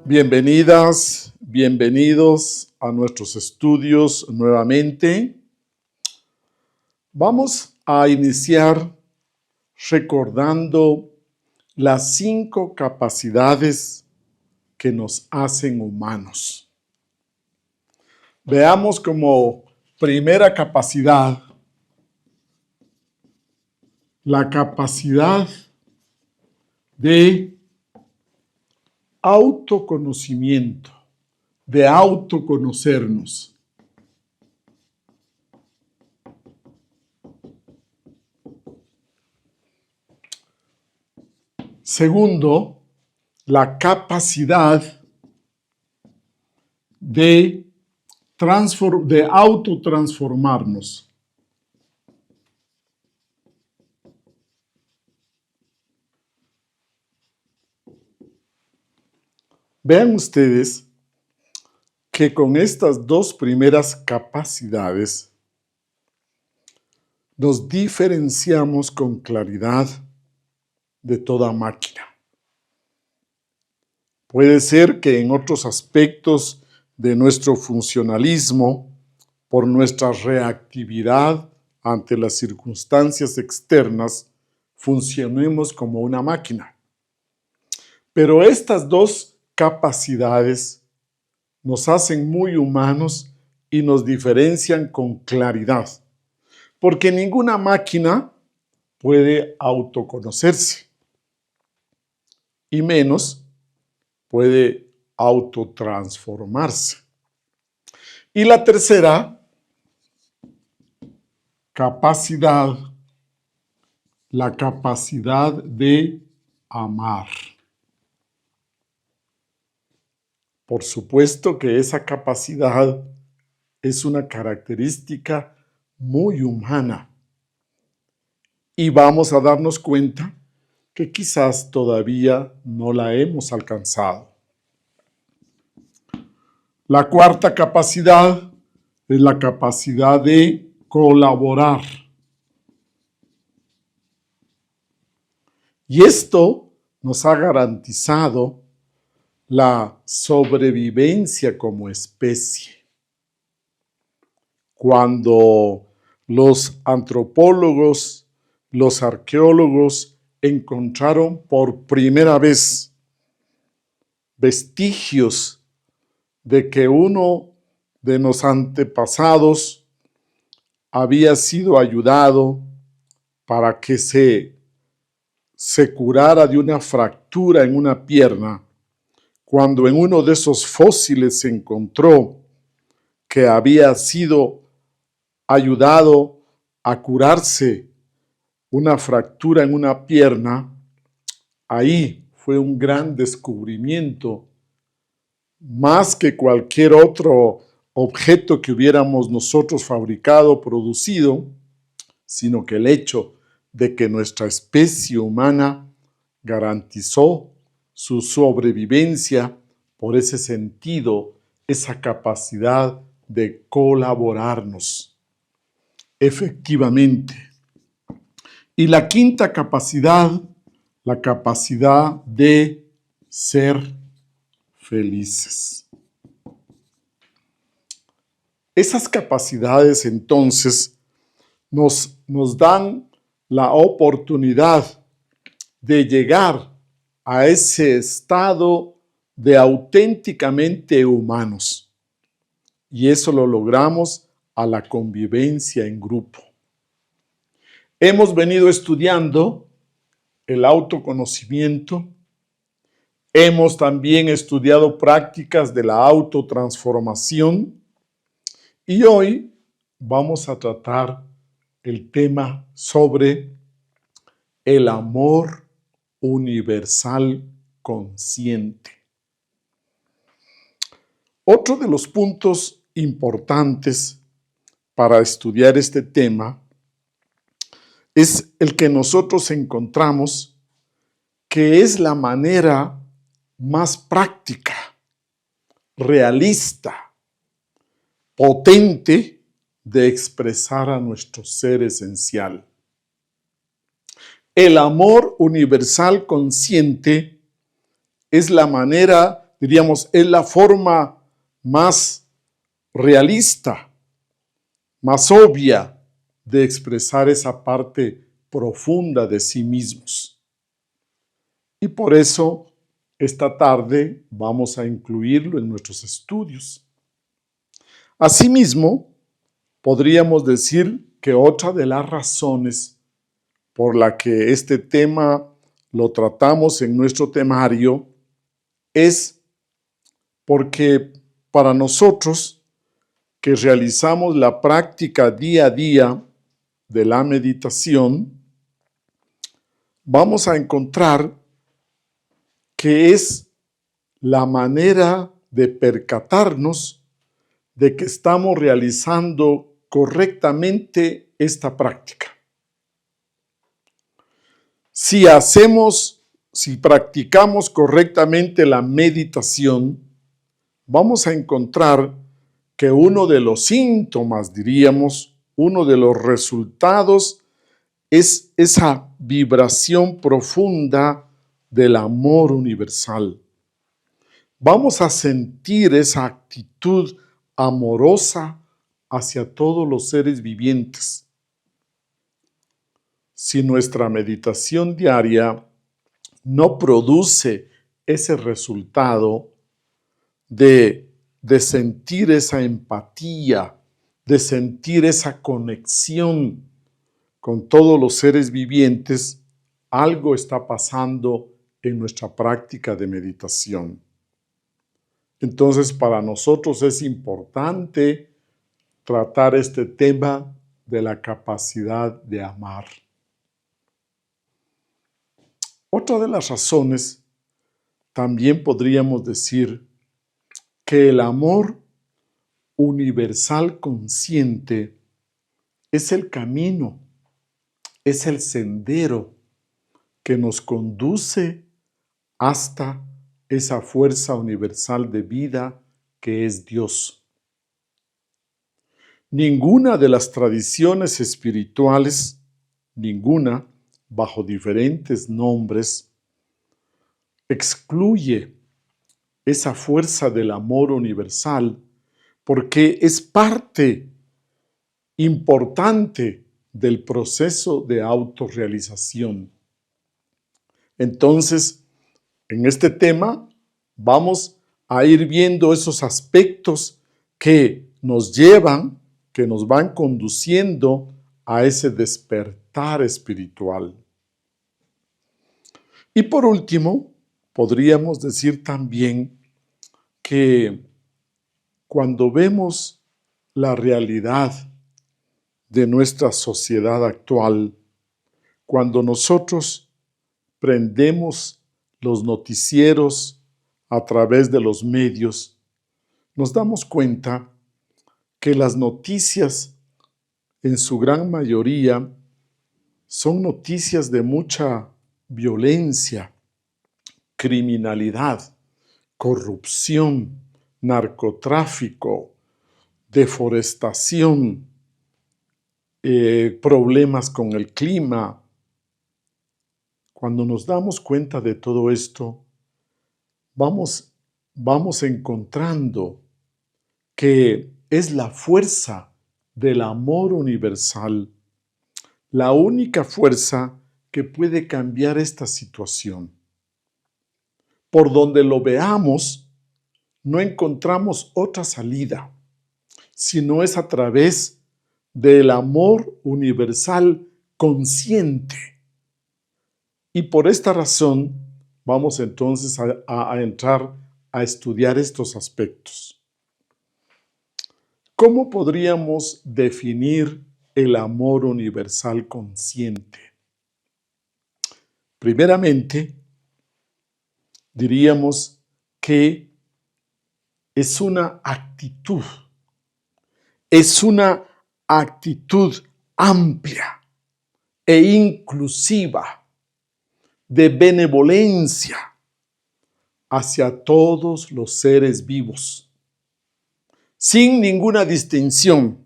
Bienvenidas, bienvenidos a nuestros estudios nuevamente. Vamos a iniciar recordando las 5 capacidades que nos hacen humanos. Veamos como primera capacidad la capacidad de autoconocimiento, de autoconocernos. Segundo, la capacidad de autotransformarnos. Vean ustedes que con estas 2 primeras capacidades nos diferenciamos con claridad de toda máquina. Puede ser que en otros aspectos de nuestro funcionalismo, por nuestra reactividad ante las circunstancias externas, funcionemos como una máquina. Pero estas 2 capacidades nos hacen muy humanos y nos diferencian con claridad, porque ninguna máquina puede autoconocerse y menos puede autotransformarse. Y la tercera capacidad, la capacidad de amar. Por supuesto que esa capacidad es una característica muy humana y vamos a darnos cuenta que quizás todavía no la hemos alcanzado. La cuarta capacidad es la capacidad de colaborar. Y esto nos ha garantizado la sobrevivencia como especie. Cuando los antropólogos, los arqueólogos encontraron por primera vez vestigios de que uno de los antepasados había sido ayudado para que se curara de una fractura en una pierna, cuando en uno de esos fósiles se encontró que había sido ayudado a curarse una fractura en una pierna, ahí fue un gran descubrimiento, más que cualquier otro objeto que hubiéramos nosotros fabricado o producido, sino que el hecho de que nuestra especie humana garantizó su sobrevivencia por ese sentido, esa capacidad de colaborarnos. Efectivamente. Y la quinta capacidad, la capacidad de ser felices. Esas capacidades entonces nos dan la oportunidad de llegar a ese estado de auténticamente humanos. Y eso lo logramos a la convivencia en grupo. Hemos venido estudiando el autoconocimiento. Hemos también estudiado prácticas de la autotransformación. Y hoy vamos a tratar el tema sobre el amor universal consciente. Otro de los puntos importantes para estudiar este tema es el que nosotros encontramos que es la manera más práctica, realista, potente de expresar a nuestro ser esencial. El amor universal consciente es la manera diríamos, es la forma más realista, más obvia de expresar esa parte profunda de sí mismos. Y por eso, esta tarde vamos a incluirlo en nuestros estudios. Asimismo, podríamos decir que otra de las razones por la que este tema lo tratamos en nuestro temario es porque para nosotros que realizamos la práctica día a día de la meditación, vamos a encontrar que es la manera de percatarnos de que estamos realizando correctamente esta práctica. Si practicamos correctamente la meditación, vamos a encontrar que uno de los síntomas, diríamos, uno de los resultados es esa vibración profunda del amor universal. Vamos a sentir esa actitud amorosa hacia todos los seres vivientes. Si nuestra meditación diaria no produce ese resultado de sentir esa empatía, de sentir esa conexión con todos los seres vivientes, algo está pasando en nuestra práctica de meditación. Entonces, para nosotros es importante tratar este tema de la capacidad de amar. Otra de las razones, también podríamos decir que el amor universal consciente es el camino, es el sendero que nos conduce hasta esa fuerza universal de vida que es Dios. Ninguna de las tradiciones espirituales, ninguna, bajo diferentes nombres, excluye esa fuerza del amor universal porque es parte importante del proceso de autorrealización. Entonces, en este tema vamos a ir viendo esos aspectos que nos llevan, que nos van conduciendo a ese despertar espiritual. Y por último, podríamos decir también que cuando vemos la realidad de nuestra sociedad actual, cuando nosotros prendemos los noticieros a través de los medios, nos damos cuenta que las noticias, en su gran mayoría, son noticias de mucha violencia, criminalidad, corrupción, narcotráfico, deforestación, problemas con el clima. Cuando nos damos cuenta de todo esto, vamos encontrando que es la fuerza del amor universal, la única fuerza que puede cambiar esta situación. Por donde lo veamos, no encontramos otra salida, sino es a través del amor universal consciente. Y por esta razón, vamos entonces a entrar a estudiar estos aspectos. ¿Cómo podríamos definir el amor universal consciente? Primeramente, diríamos que es una actitud amplia e inclusiva de benevolencia hacia todos los seres vivos, sin ninguna distinción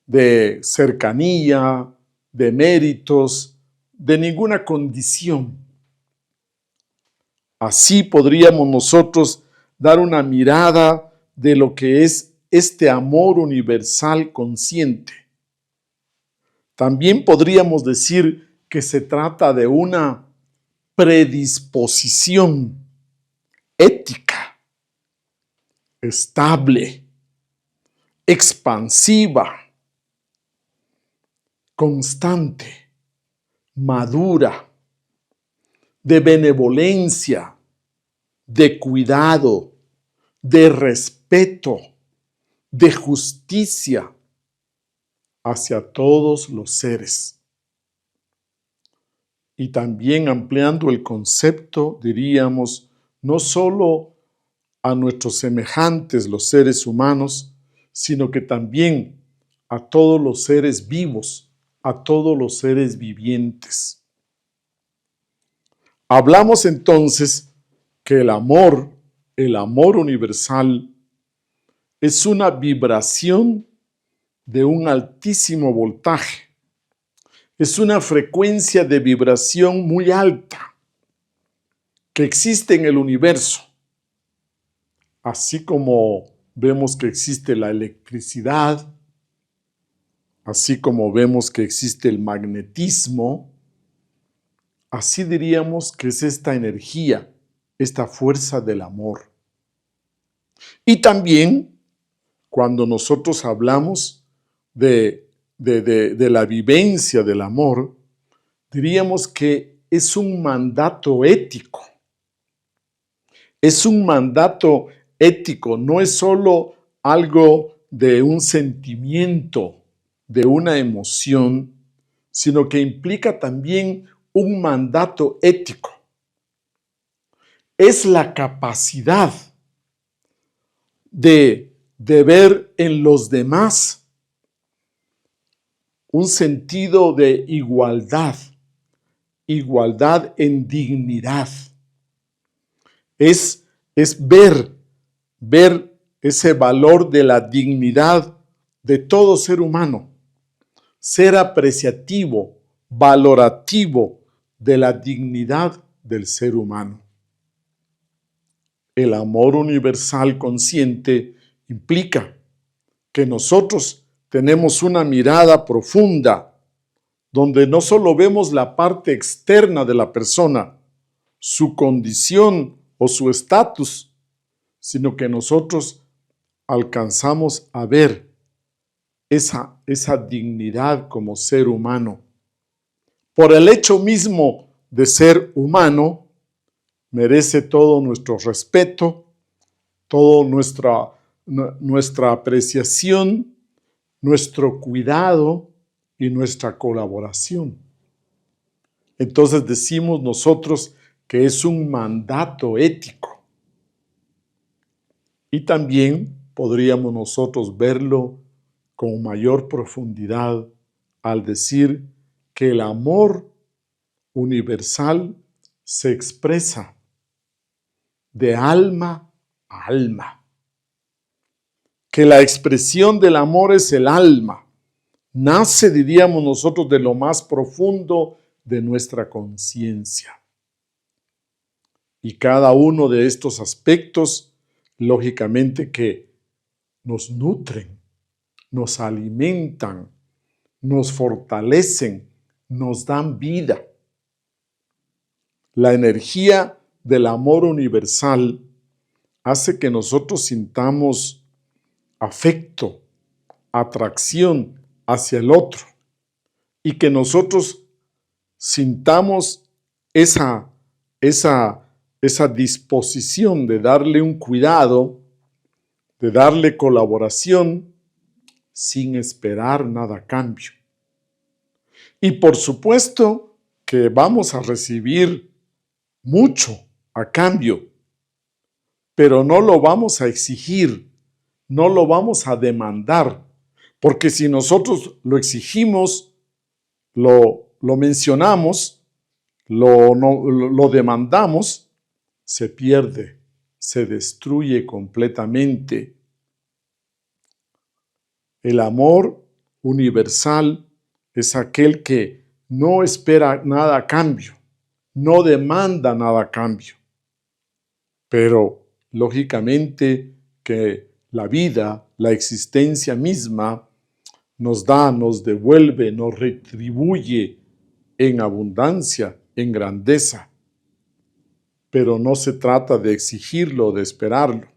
de cercanía, de méritos, de ninguna condición. Así podríamos nosotros dar una mirada de lo que es este amor universal consciente. También podríamos decir que se trata de una predisposición ética, estable, expansiva, constante, madura, de benevolencia, de cuidado, de respeto, de justicia hacia todos los seres. Y también ampliando el concepto, diríamos, no solo a nuestros semejantes, los seres humanos, sino que también a todos los seres vivos, a todos los seres vivientes. Hablamos entonces que el amor universal, es una vibración de un altísimo voltaje. Es una frecuencia de vibración muy alta que existe en el universo. Así como vemos que existe la electricidad, así como vemos que existe el magnetismo, así diríamos que es esta energía, esta fuerza del amor. Y también, cuando nosotros hablamos de la vivencia del amor, diríamos que es un mandato ético. Es un mandato ético, no es solo algo de un sentimiento, de una emoción, sino que implica también un mandato ético. Es la capacidad de ver en los demás un sentido de igualdad, igualdad en dignidad. Es ver ese valor de la dignidad de todo ser humano, ser apreciativo, valorativo de la dignidad del ser humano. El amor universal consciente implica que nosotros tenemos una mirada profunda donde no solo vemos la parte externa de la persona, su condición o su estatus, sino que nosotros alcanzamos a ver esa dignidad como ser humano. Por el hecho mismo de ser humano, merece todo nuestro respeto, toda nuestra apreciación, nuestro cuidado y nuestra colaboración. Entonces decimos nosotros que es un mandato ético. Y también podríamos nosotros verlo con mayor profundidad al decir que el amor universal se expresa de alma a alma. Que la expresión del amor es el alma. Nace, diríamos nosotros, de lo más profundo de nuestra conciencia. Y cada uno de estos aspectos, lógicamente que nos nutren, nos alimentan, nos fortalecen, nos dan vida. La energía del amor universal hace que nosotros sintamos afecto, atracción hacia el otro y que nosotros sintamos esa disposición de darle un cuidado, de darle colaboración sin esperar nada a cambio. Y por supuesto que vamos a recibir mucho a cambio, pero no lo vamos a exigir, no lo vamos a demandar, porque si nosotros lo exigimos, lo mencionamos, lo demandamos, se pierde, se destruye completamente. El amor universal es aquel que no espera nada a cambio, no demanda nada a cambio. pero lógicamente que la vida, la existencia misma, nos da, nos devuelve, nos retribuye en abundancia, en grandeza. Pero no se trata de exigirlo, de esperarlo.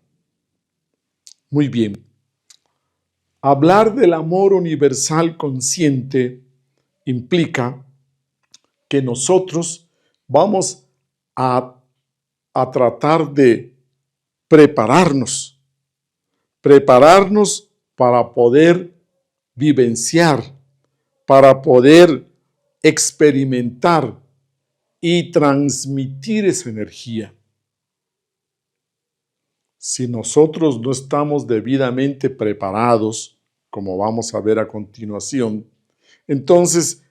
Muy bien. Hablar del amor universal consciente implica que nosotros vamos a tratar de prepararnos para poder vivenciar, para poder experimentar y transmitir esa energía. Si nosotros no estamos debidamente preparados, como vamos a ver a continuación, entonces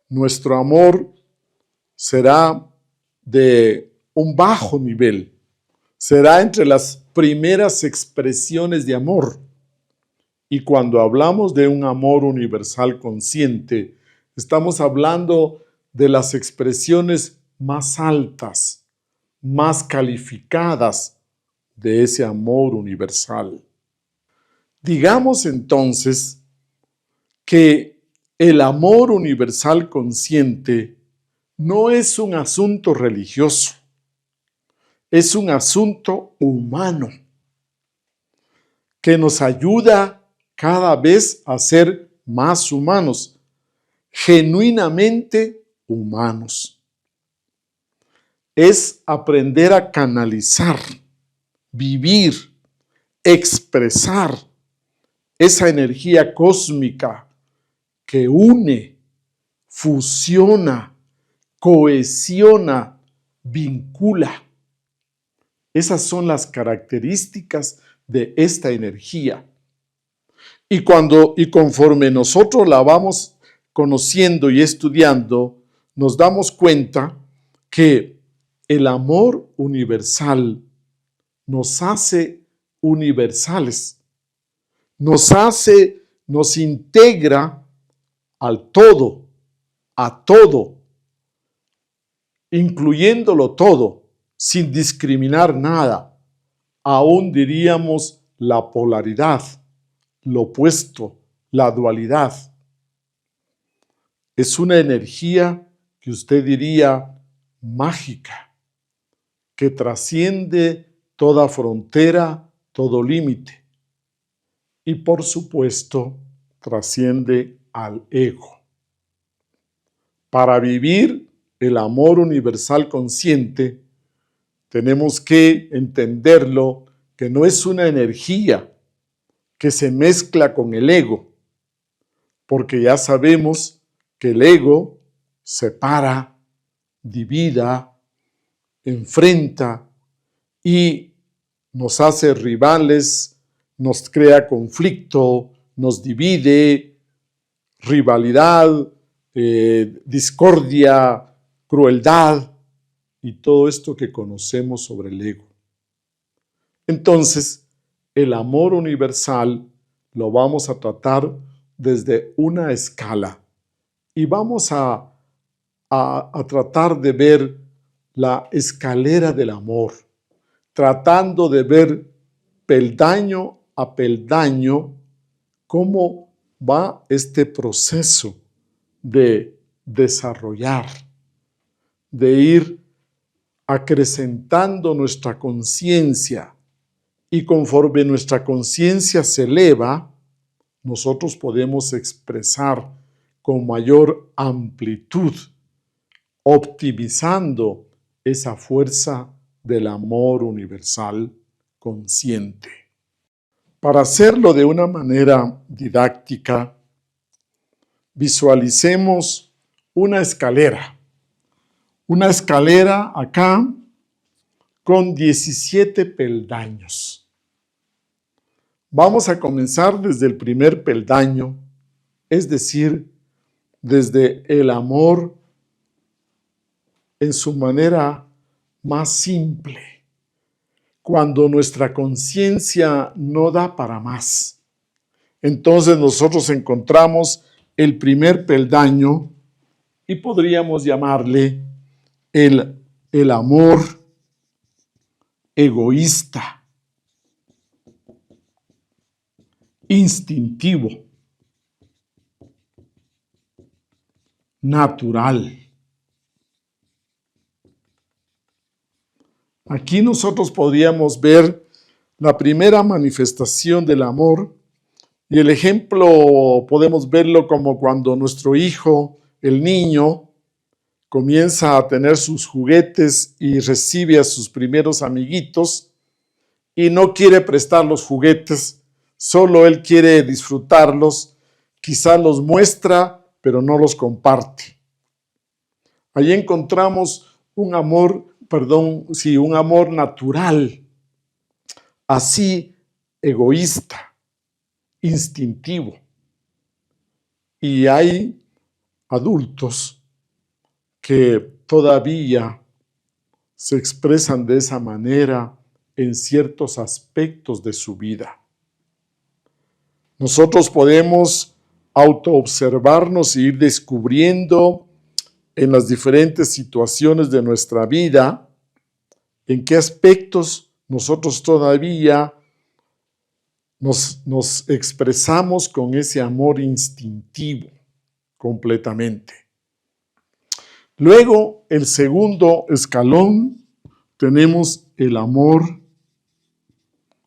nuestro amor será de un bajo nivel, será entre las primeras expresiones de amor. Y cuando hablamos de un amor universal consciente, estamos hablando de las expresiones más altas, más calificadas de ese amor universal. Digamos entonces que el amor universal consciente no es un asunto religioso, es un asunto humano que nos ayuda cada vez a ser más humanos, genuinamente humanos. Es aprender a canalizar, vivir, expresar esa energía cósmica que une, fusiona, cohesiona, vincula. Esas son las características de esta energía. Y conforme nosotros la vamos conociendo y estudiando, nos damos cuenta que el amor universal nos hace universales, nos integra al todo, a todo, incluyéndolo todo, sin discriminar nada. Aún diríamos la polaridad, lo opuesto, la dualidad. Es una energía que usted diría mágica, que trasciende toda frontera, todo límite. Y por supuesto, trasciende al ego. Para vivir el amor universal consciente, tenemos que entenderlo que no es una energía que se mezcla con el ego, porque ya sabemos que el ego separa, divida, enfrenta y nos hace rivales, nos crea conflicto, nos divide, rivalidad, discordia, crueldad y todo esto que conocemos sobre el ego. Entonces, el amor universal lo vamos a tratar desde una escala y vamos a tratar de ver la escalera del amor, tratando de ver peldaño a peldaño cómo va este proceso de desarrollar, de ir acrecentando nuestra conciencia. Y conforme nuestra conciencia se eleva, nosotros podemos expresar con mayor amplitud, optimizando esa fuerza del amor universal consciente. Para hacerlo de una manera didáctica, visualicemos una escalera acá con 17 peldaños. Vamos a comenzar desde el primer peldaño, es decir, desde el amor en su manera más simple, cuando nuestra conciencia no da para más. Entonces nosotros encontramos el primer peldaño y podríamos llamarle el amor egoísta, instintivo, natural. Aquí nosotros podríamos ver la primera manifestación del amor y el ejemplo podemos verlo como cuando nuestro hijo, el niño, comienza a tener sus juguetes y recibe a sus primeros amiguitos y no quiere prestar los juguetes, solo él quiere disfrutarlos, quizá los muestra, pero no los comparte. Allí encontramos un amor natural, así egoísta, instintivo. Y hay adultos que todavía se expresan de esa manera en ciertos aspectos de su vida. Nosotros podemos autoobservarnos e ir descubriendo en las diferentes situaciones de nuestra vida en qué aspectos nosotros todavía nos expresamos con ese amor instintivo completamente. Luego, el segundo escalón, tenemos el amor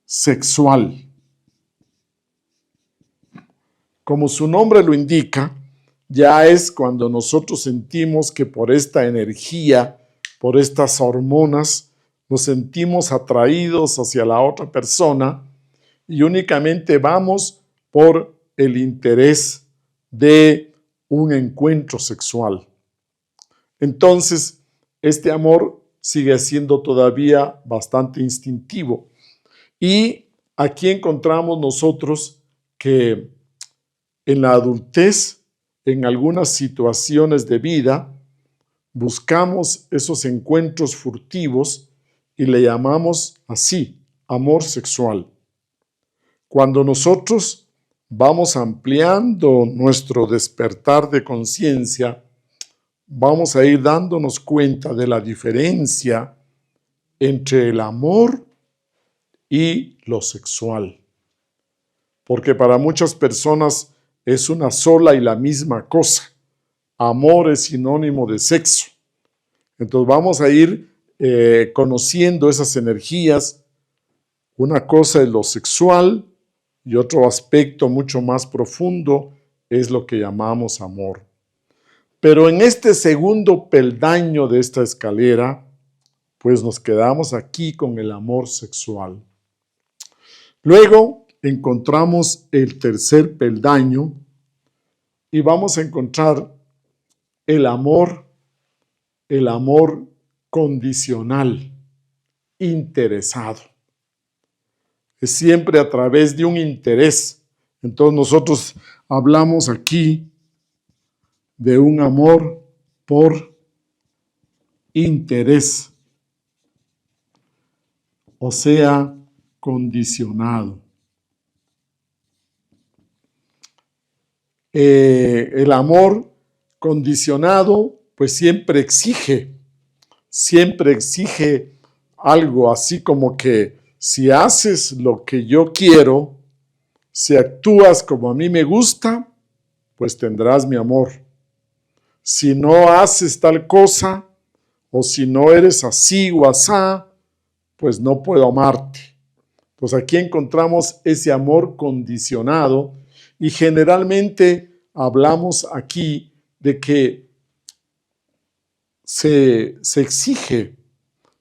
sexual. Como su nombre lo indica, ya es cuando nosotros sentimos que por esta energía, por estas hormonas, nos sentimos atraídos hacia la otra persona y únicamente vamos por el interés de un encuentro sexual. Entonces, este amor sigue siendo todavía bastante instintivo. Y aquí encontramos nosotros que en la adultez, en algunas situaciones de vida, buscamos esos encuentros furtivos y le llamamos así, amor sexual. Cuando nosotros vamos ampliando nuestro despertar de conciencia, vamos a ir dándonos cuenta de la diferencia entre el amor y lo sexual. Porque para muchas personas es una sola y la misma cosa. Amor es sinónimo de sexo. Entonces vamos a ir conociendo esas energías. Una cosa es lo sexual y otro aspecto mucho más profundo es lo que llamamos amor. Pero en este segundo peldaño de esta escalera, pues nos quedamos aquí con el amor sexual. Luego encontramos el tercer peldaño y vamos a encontrar el amor condicional, interesado. Es siempre a través de un interés. Entonces nosotros hablamos aquí de un amor por interés, o sea, condicionado. El amor condicionado pues siempre exige algo, así como que si haces lo que yo quiero, si actúas como a mí me gusta, pues tendrás mi amor. Si no haces tal cosa, o si no eres así o asá, pues no puedo amarte. Pues aquí encontramos ese amor condicionado y generalmente hablamos aquí de que se exige,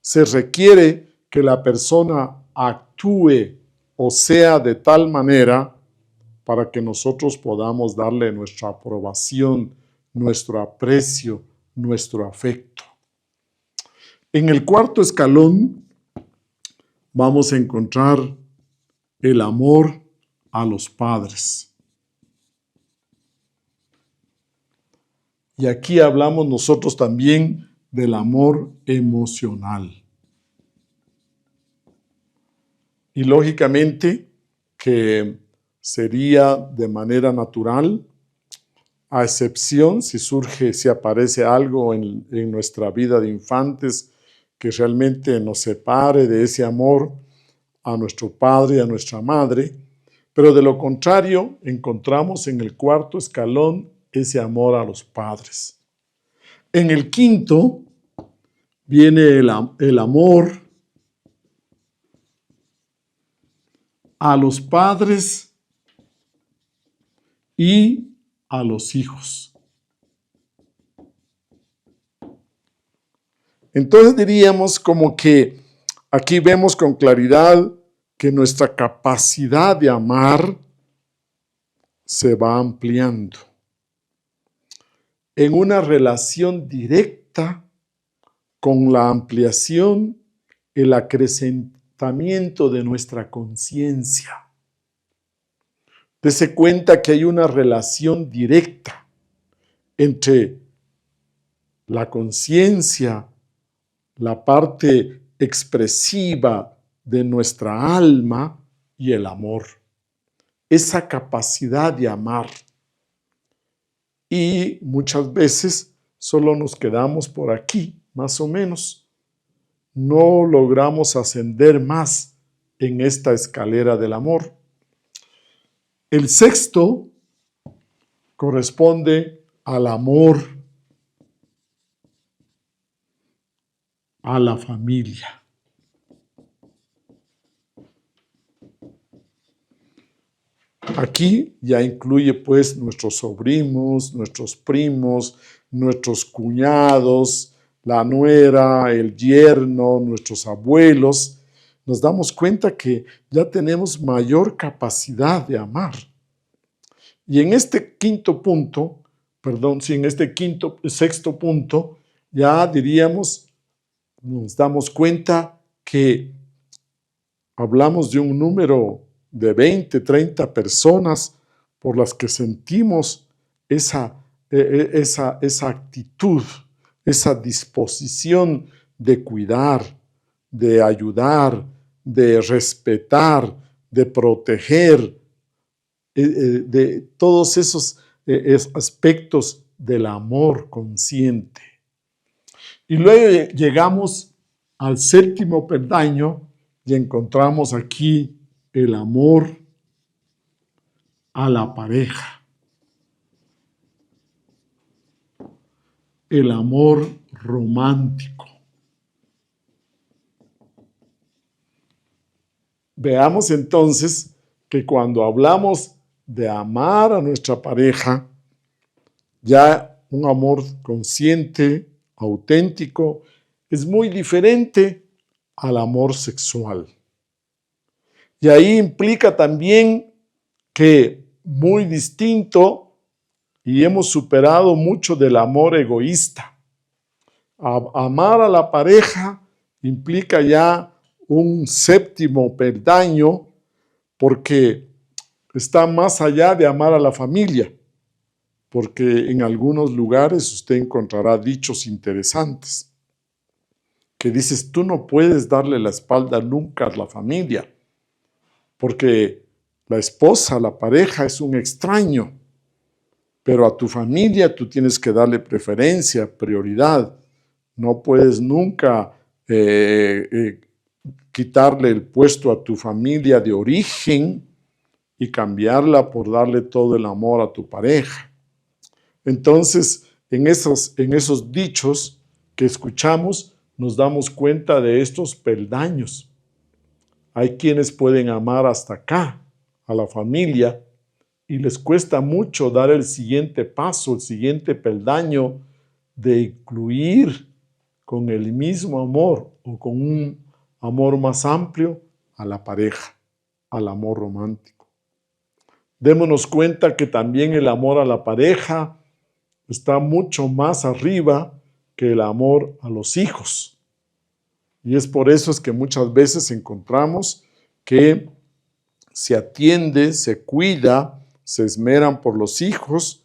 se requiere que la persona actúe o sea de tal manera para que nosotros podamos darle nuestra aprobación, nuestro aprecio, nuestro afecto. En el cuarto escalón vamos a encontrar el amor a los padres. Y aquí hablamos nosotros también del amor emocional. Y lógicamente que sería de manera natural, a excepción si aparece algo en nuestra vida de infantes que realmente nos separe de ese amor a nuestro padre y a nuestra madre, pero de lo contrario encontramos en el cuarto escalón ese amor a los padres. En el quinto viene el amor a los padres y a los hijos. Entonces diríamos como que aquí vemos con claridad que nuestra capacidad de amar se va ampliando en una relación directa con la ampliación, el acrecentamiento de nuestra conciencia. Dese cuenta que hay una relación directa entre la conciencia, la parte expresiva de nuestra alma y el amor. Esa capacidad de amar. Y muchas veces solo nos quedamos por aquí, más o menos. No logramos ascender más en esta escalera del amor. El sexto corresponde al amor a la familia. Aquí ya incluye pues nuestros sobrinos, nuestros primos, nuestros cuñados, la nuera, el yerno, nuestros abuelos. Nos damos cuenta que ya tenemos mayor capacidad de amar. Y en este sexto punto, ya diríamos, nos damos cuenta que hablamos de un número de 20, 30 personas por las que sentimos esa actitud, esa disposición de cuidar, de ayudar, de respetar, de proteger, de todos esos aspectos del amor consciente. Y luego llegamos al séptimo peldaño y encontramos aquí el amor a la pareja. El amor romántico. Veamos entonces que cuando hablamos de amar a nuestra pareja, ya un amor consciente, auténtico, es muy diferente al amor sexual. Y ahí implica también que muy distinto y hemos superado mucho del amor egoísta. Amar a la pareja implica ya un séptimo peldaño porque está más allá de amar a la familia, porque en algunos lugares usted encontrará dichos interesantes que dices, tú no puedes darle la espalda nunca a la familia, porque la esposa, la pareja es un extraño, pero a tu familia tú tienes que darle preferencia, prioridad. No puedes nunca quitarle el puesto a tu familia de origen y cambiarla por darle todo el amor a tu pareja. Entonces, en esos dichos que escuchamos, nos damos cuenta de estos peldaños. Hay quienes pueden amar hasta acá, a la familia, y les cuesta mucho dar el siguiente paso, el siguiente peldaño de incluir con el mismo amor o con un amor más amplio a la pareja, al amor romántico. Démonos cuenta que también el amor a la pareja está mucho más arriba que el amor a los hijos. Y es por eso es que muchas veces encontramos que se atiende, se cuida, se esmeran por los hijos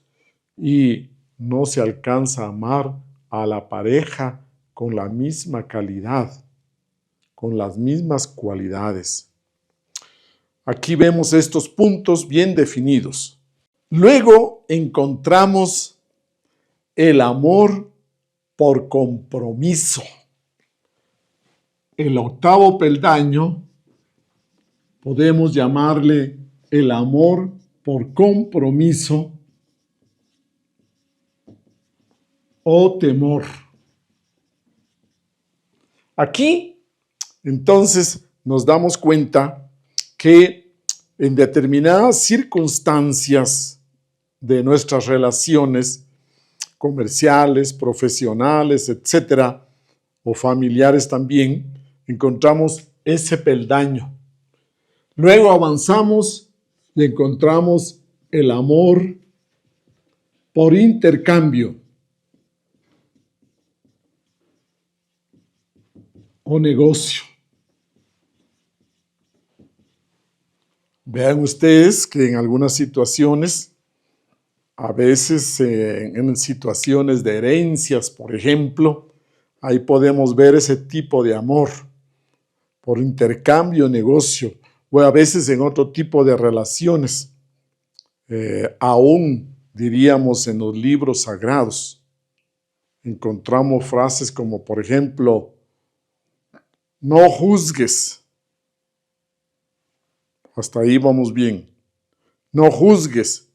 y no se alcanza a amar a la pareja con la misma calidad, con las mismas cualidades. Aquí vemos estos puntos bien definidos. Luego encontramos el amor por compromiso. el octavo peldaño podemos llamarle el amor por compromiso o temor. Aquí, entonces, nos damos cuenta que en determinadas circunstancias de nuestras relaciones comerciales, profesionales, etcétera, o familiares también, encontramos ese peldaño. Luego avanzamos y encontramos el amor por intercambio o negocio. Vean ustedes que en algunas situaciones, a veces en situaciones de herencias, por ejemplo, ahí podemos ver ese tipo de amor por intercambio, negocio, o a veces en otro tipo de relaciones, aún diríamos en los libros sagrados. Encontramos frases como, por ejemplo, no juzgues. Hasta ahí vamos bien. No juzgues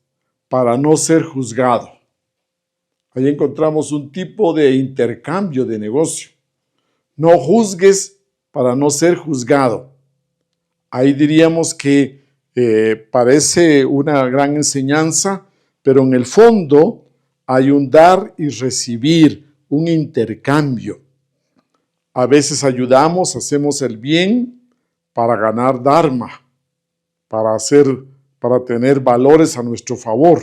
para no ser juzgado. Ahí encontramos un tipo de intercambio de negocio. No juzgues para no ser juzgado. Ahí diríamos que parece una gran enseñanza, pero en el fondo hay un dar y recibir, un intercambio. A veces ayudamos, hacemos el bien para ganar dharma, para tener valores a nuestro favor.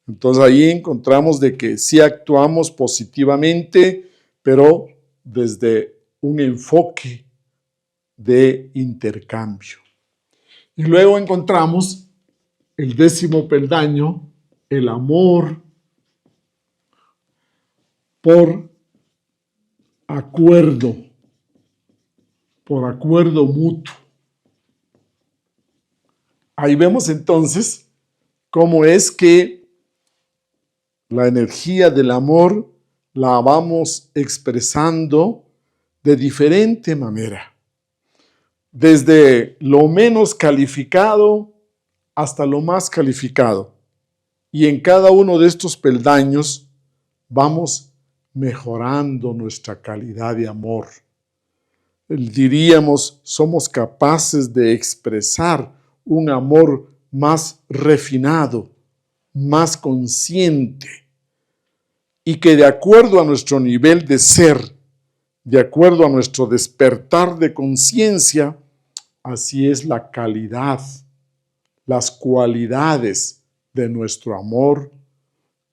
Entonces ahí encontramos de que sí actuamos positivamente, pero desde un enfoque de intercambio. Y luego encontramos el 10º peldaño, el amor por acuerdo mutuo. Ahí vemos entonces cómo es que la energía del amor la vamos expresando de diferente manera. Desde lo menos calificado hasta lo más calificado. Y en cada uno de estos peldaños vamos mejorando nuestra calidad de amor. Diríamos, somos capaces de expresar un amor más refinado, más consciente, y que de acuerdo a nuestro nivel de ser, de acuerdo a nuestro despertar de conciencia, así es la calidad, las cualidades de nuestro amor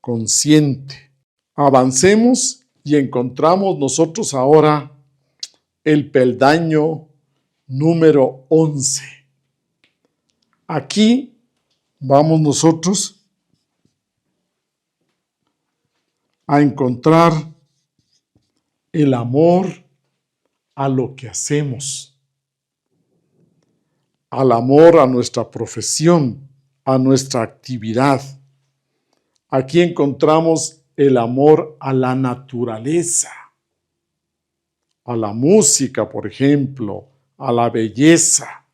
consciente. Avancemos y encontramos nosotros ahora el peldaño número 11. Aquí vamos nosotros a encontrar el amor a lo que hacemos, al amor a nuestra profesión, a nuestra actividad. Aquí encontramos el amor a la naturaleza, a la música, por ejemplo, a la belleza.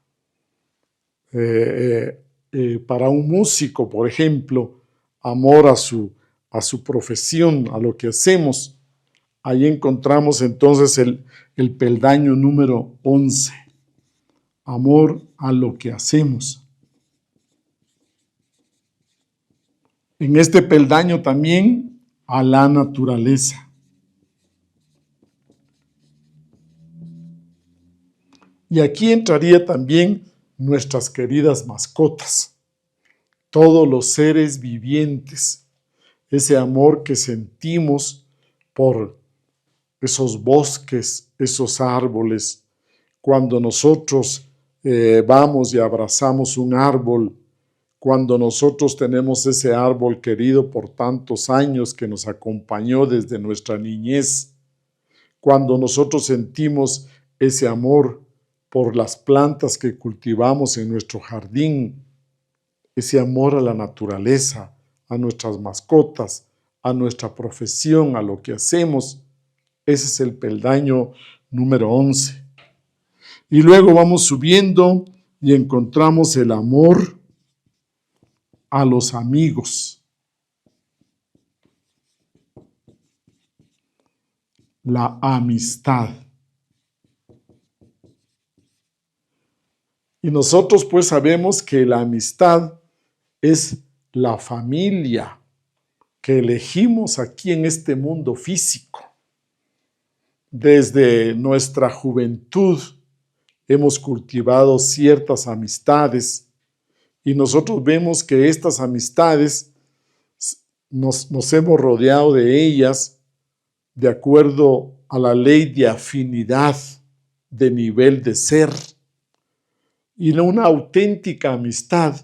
Para un músico, por ejemplo, amor a su profesión, a lo que hacemos. Ahí encontramos entonces el peldaño número 11. Amor a lo que hacemos. En este peldaño también a la naturaleza. Y aquí entraría también nuestras queridas mascotas, todos los seres vivientes, ese amor que sentimos por esos bosques, esos árboles. Cuando nosotros vamos y abrazamos un árbol, cuando nosotros tenemos ese árbol querido por tantos años que nos acompañó desde nuestra niñez, cuando nosotros sentimos ese amor por las plantas que cultivamos en nuestro jardín, ese amor a la naturaleza, a nuestras mascotas, a nuestra profesión, a lo que hacemos, ese es el peldaño número 11. Y luego vamos subiendo y encontramos el amor a los amigos. La amistad. Y nosotros pues sabemos que la amistad es la familia que elegimos aquí en este mundo físico. Desde nuestra juventud hemos cultivado ciertas amistades y nosotros vemos que estas amistades nos hemos rodeado de ellas de acuerdo a la ley de afinidad de nivel de ser. Y una auténtica amistad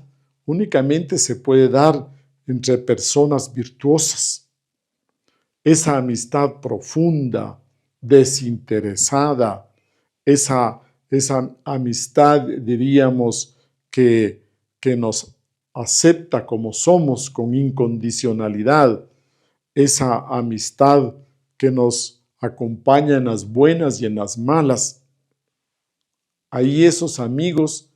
únicamente se puede dar entre personas virtuosas. Esa amistad profunda, desinteresada, esa amistad, diríamos, que nos acepta como somos con incondicionalidad, esa amistad que nos acompaña en las buenas y en las malas. Ahí esos amigos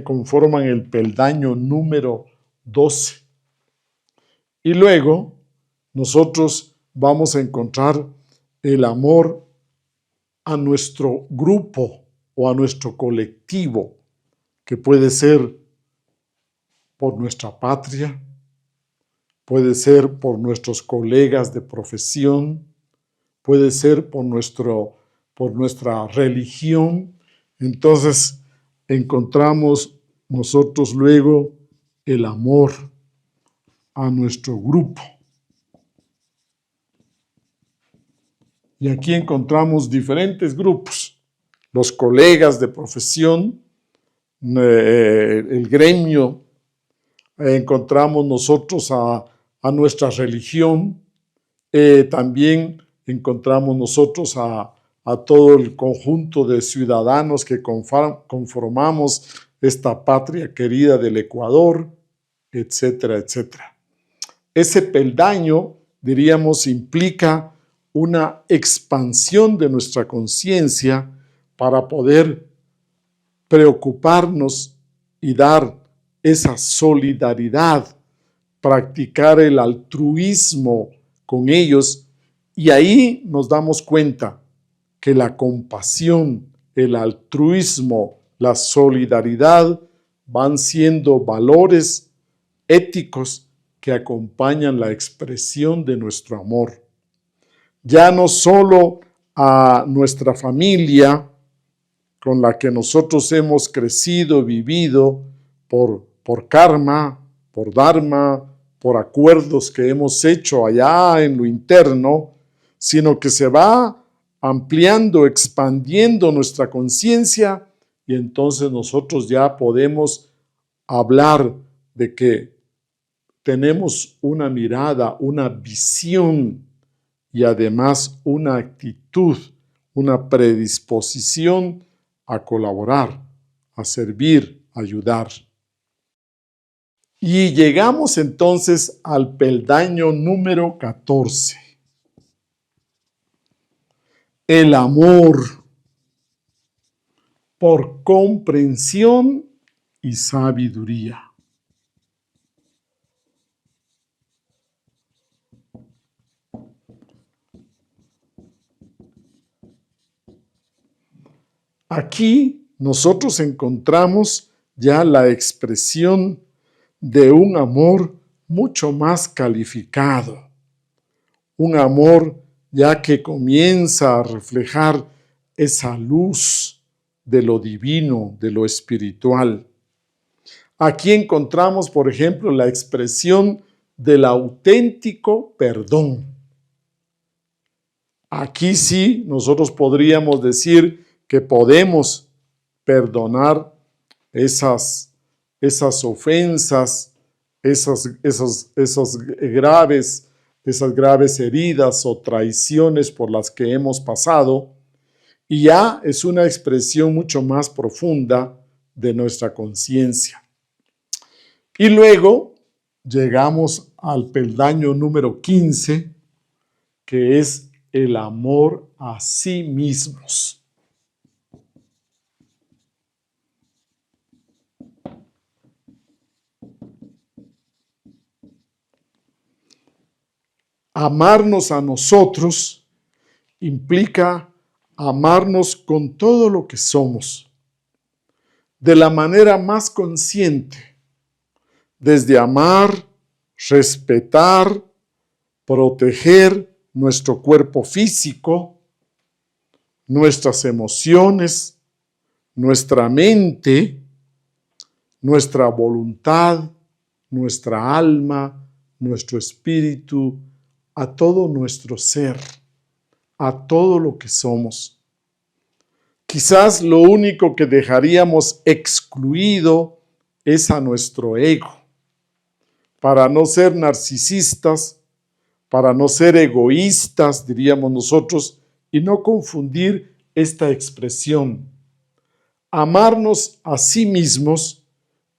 conforman el peldaño número 12. Y luego nosotros vamos a encontrar el amor a nuestro grupo o a nuestro colectivo, que puede ser por nuestra patria, puede ser por nuestros colegas de profesión, puede ser por nuestra religión. Entonces encontramos nosotros luego el amor a nuestro grupo. Y aquí encontramos diferentes grupos, los colegas de profesión, el gremio, encontramos nosotros a nuestra religión, también encontramos nosotros a todo el conjunto de ciudadanos que conformamos esta patria querida del Ecuador, etcétera, etcétera. Ese peldaño, diríamos, implica una expansión de nuestra conciencia para poder preocuparnos y dar esa solidaridad, practicar el altruismo con ellos, y ahí nos damos cuenta que la compasión, el altruismo, la solidaridad van siendo valores éticos que acompañan la expresión de nuestro amor. Ya no solo a nuestra familia con la que nosotros hemos crecido, vivido por karma, por dharma, por acuerdos que hemos hecho allá en lo interno, sino que se va ampliando, expandiendo nuestra conciencia, y entonces nosotros ya podemos hablar de que tenemos una mirada, una visión y además una actitud, una predisposición a colaborar, a servir, a ayudar. Y llegamos entonces al peldaño número 14. El amor por comprensión y sabiduría. Aquí nosotros encontramos ya la expresión de un amor mucho más calificado, un amor ya que comienza a reflejar esa luz de lo divino, de lo espiritual. Aquí encontramos, por ejemplo, la expresión del auténtico perdón. Aquí sí nosotros podríamos decir que podemos perdonar esas ofensas, esas graves heridas o traiciones por las que hemos pasado, y ya es una expresión mucho más profunda de nuestra conciencia. Y luego llegamos al peldaño número 15, que es el amor a sí mismos. Amarnos a nosotros implica amarnos con todo lo que somos, de la manera más consciente, desde amar, respetar, proteger nuestro cuerpo físico, nuestras emociones, nuestra mente, nuestra voluntad, nuestra alma, nuestro espíritu, a todo nuestro ser, a todo lo que somos. Quizás lo único que dejaríamos excluido es a nuestro ego, para no ser narcisistas, para no ser egoístas, diríamos nosotros, y no confundir esta expresión. Amarnos a sí mismos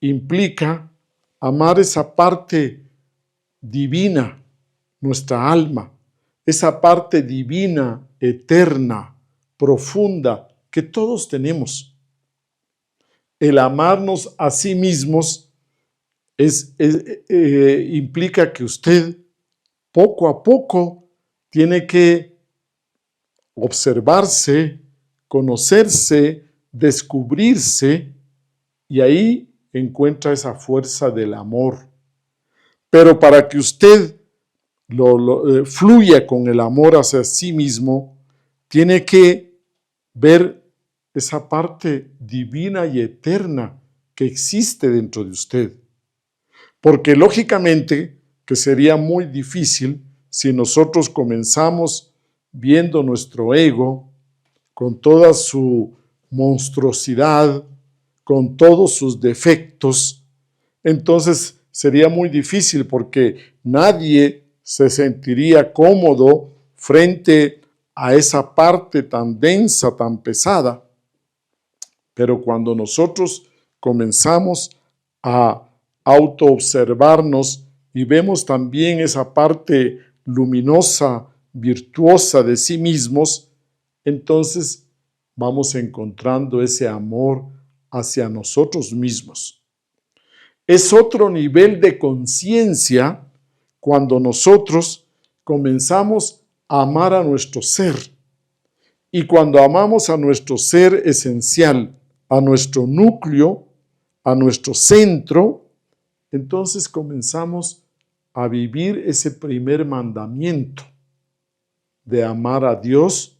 implica amar esa parte divina, nuestra alma, esa parte divina, eterna, profunda, que todos tenemos. El amarnos a sí mismos implica que usted poco a poco tiene que observarse, conocerse, descubrirse, y ahí encuentra esa fuerza del amor. Pero para que usted fluya con el amor hacia sí mismo, tiene que ver esa parte divina y eterna que existe dentro de usted. Porque lógicamente que sería muy difícil si nosotros comenzamos viendo nuestro ego con toda su monstruosidad, con todos sus defectos. Entonces sería muy difícil porque nadie se sentiría cómodo frente a esa parte tan densa, tan pesada. Pero cuando nosotros comenzamos a autoobservarnos y vemos también esa parte luminosa, virtuosa de sí mismos, entonces vamos encontrando ese amor hacia nosotros mismos. Es otro nivel de conciencia cuando nosotros comenzamos a amar a nuestro ser. Y cuando amamos a nuestro ser esencial, a nuestro núcleo, a nuestro centro, entonces comenzamos a vivir ese primer mandamiento de amar a Dios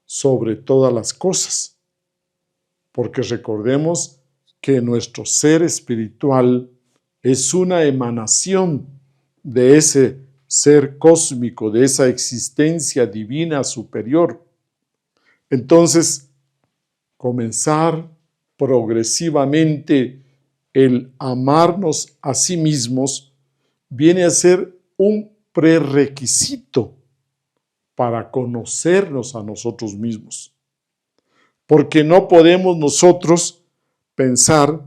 sobre todas las cosas. Porque recordemos que nuestro ser espiritual es una emanación de ese ser cósmico, de esa existencia divina superior. Entonces, comenzar progresivamente el amarnos a sí mismos viene a ser un prerequisito para conocernos a nosotros mismos. Porque no podemos nosotros pensar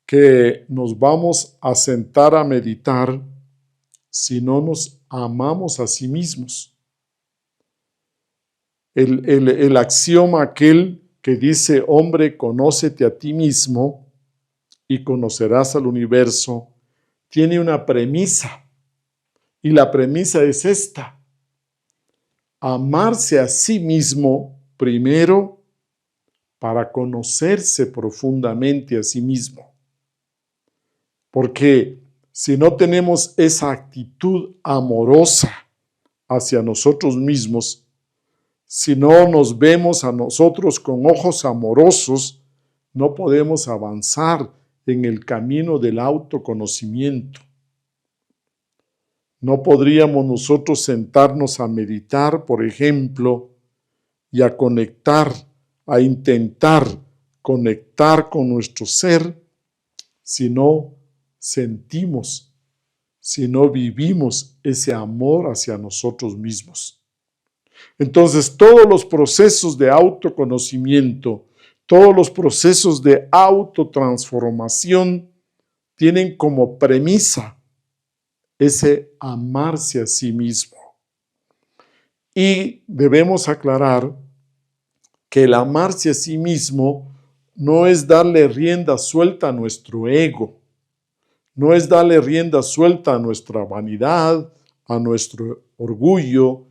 que nos vamos a sentar a meditar si no nos amamos a sí mismos. El axioma aquel que dice, hombre, conócete a ti mismo y conocerás al universo, tiene una premisa. Y la premisa es esta: amarse a sí mismo primero para conocerse profundamente a sí mismo. Porque si no tenemos esa actitud amorosa hacia nosotros mismos, si no nos vemos a nosotros con ojos amorosos, no podemos avanzar en el camino del autoconocimiento. No podríamos nosotros sentarnos a meditar, por ejemplo, y a conectar, a intentar conectar con nuestro ser, si no sentimos, si no vivimos ese amor hacia nosotros mismos. Entonces, todos los procesos de autoconocimiento, todos los procesos de autotransformación tienen como premisa ese amarse a sí mismo. Y debemos aclarar que el amarse a sí mismo no es darle rienda suelta a nuestro ego, no es darle rienda suelta a nuestra vanidad, a nuestro orgullo,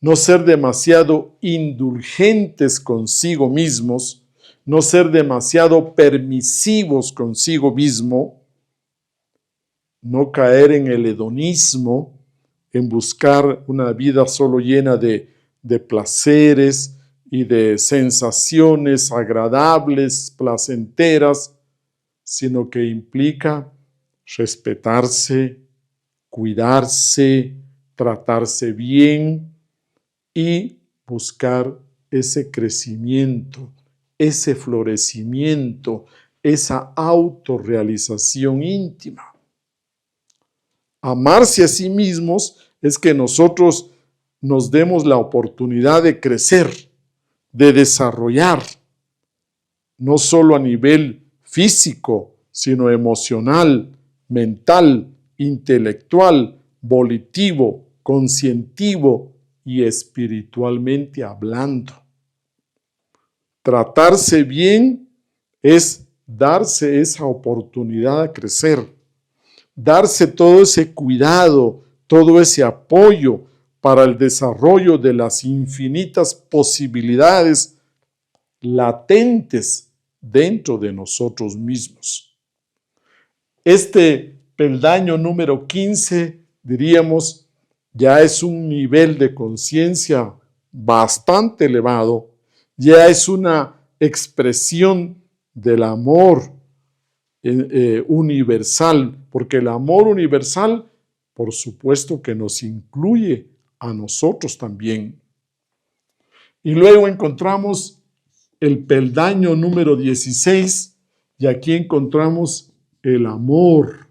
no ser demasiado indulgentes consigo mismos, no ser demasiado permisivos consigo mismo, no caer en el hedonismo, en buscar una vida solo llena de placeres y de sensaciones agradables, placenteras, sino que implica respetarse, cuidarse, tratarse bien y buscar ese crecimiento, ese florecimiento, esa autorrealización íntima. Amarse a sí mismos es que nosotros nos demos la oportunidad de crecer, de desarrollar, no solo a nivel físico, sino emocional, mental, intelectual, volitivo, conscientivo y espiritualmente hablando. Tratarse bien es darse esa oportunidad de crecer, darse todo ese cuidado, todo ese apoyo para el desarrollo de las infinitas posibilidades latentes dentro de nosotros mismos. Este peldaño número 15, diríamos, ya es un nivel de conciencia bastante elevado, ya es una expresión del amor universal, porque el amor universal, por supuesto que nos incluye a nosotros también. Y luego encontramos el peldaño número 16, y aquí encontramos el amor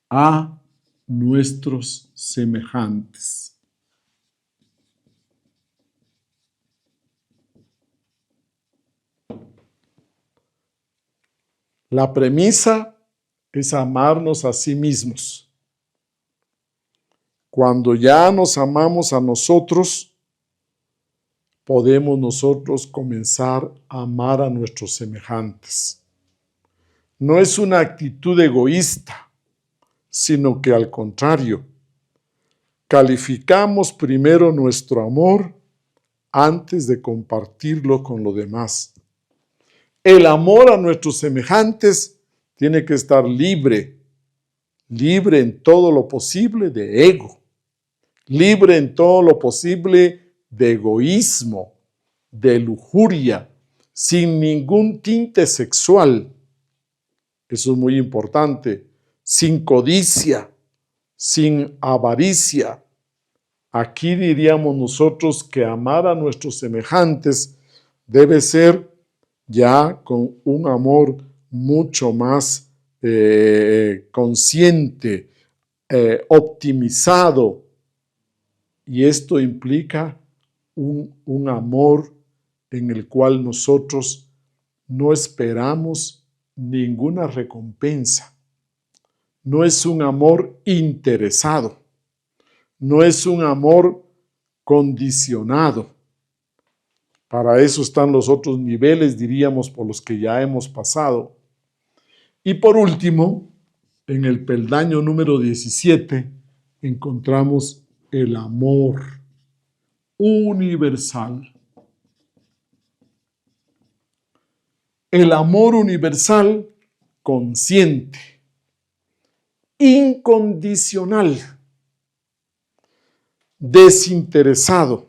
a nuestros semejantes. La premisa es amarnos a sí mismos. Cuando ya nos amamos a nosotros, podemos nosotros comenzar a amar a nuestros semejantes. No es una actitud egoísta, sino que al contrario, calificamos primero nuestro amor antes de compartirlo con los demás. El amor a nuestros semejantes tiene que estar libre en todo lo posible de ego, libre en todo lo posible de egoísmo, de lujuria, sin ningún tinte sexual. Eso es muy importante, sin codicia, sin avaricia. Aquí diríamos nosotros que amar a nuestros semejantes debe ser ya con un amor mucho más consciente, optimizado. Y esto implica un amor en el cual nosotros no esperamos ninguna recompensa. No es un amor interesado. No es un amor condicionado. Para eso están los otros niveles, diríamos, por los que ya hemos pasado. Y por último, en el peldaño número 17, encontramos el amor universal. El amor universal consciente, incondicional, desinteresado,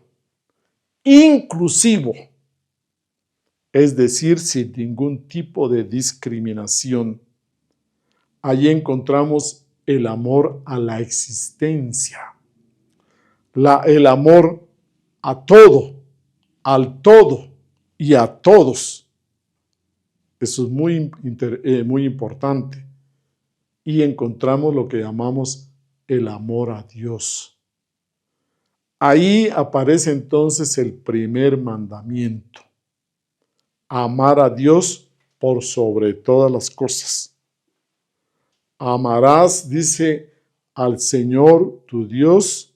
inclusivo, es decir, sin ningún tipo de discriminación. Allí encontramos el amor a la existencia, el amor a todo, al todo y a todos. Eso es muy importante. Y encontramos lo que llamamos el amor a Dios. Ahí aparece entonces el primer mandamiento: amar a Dios por sobre todas las cosas. Amarás, dice, al Señor tu Dios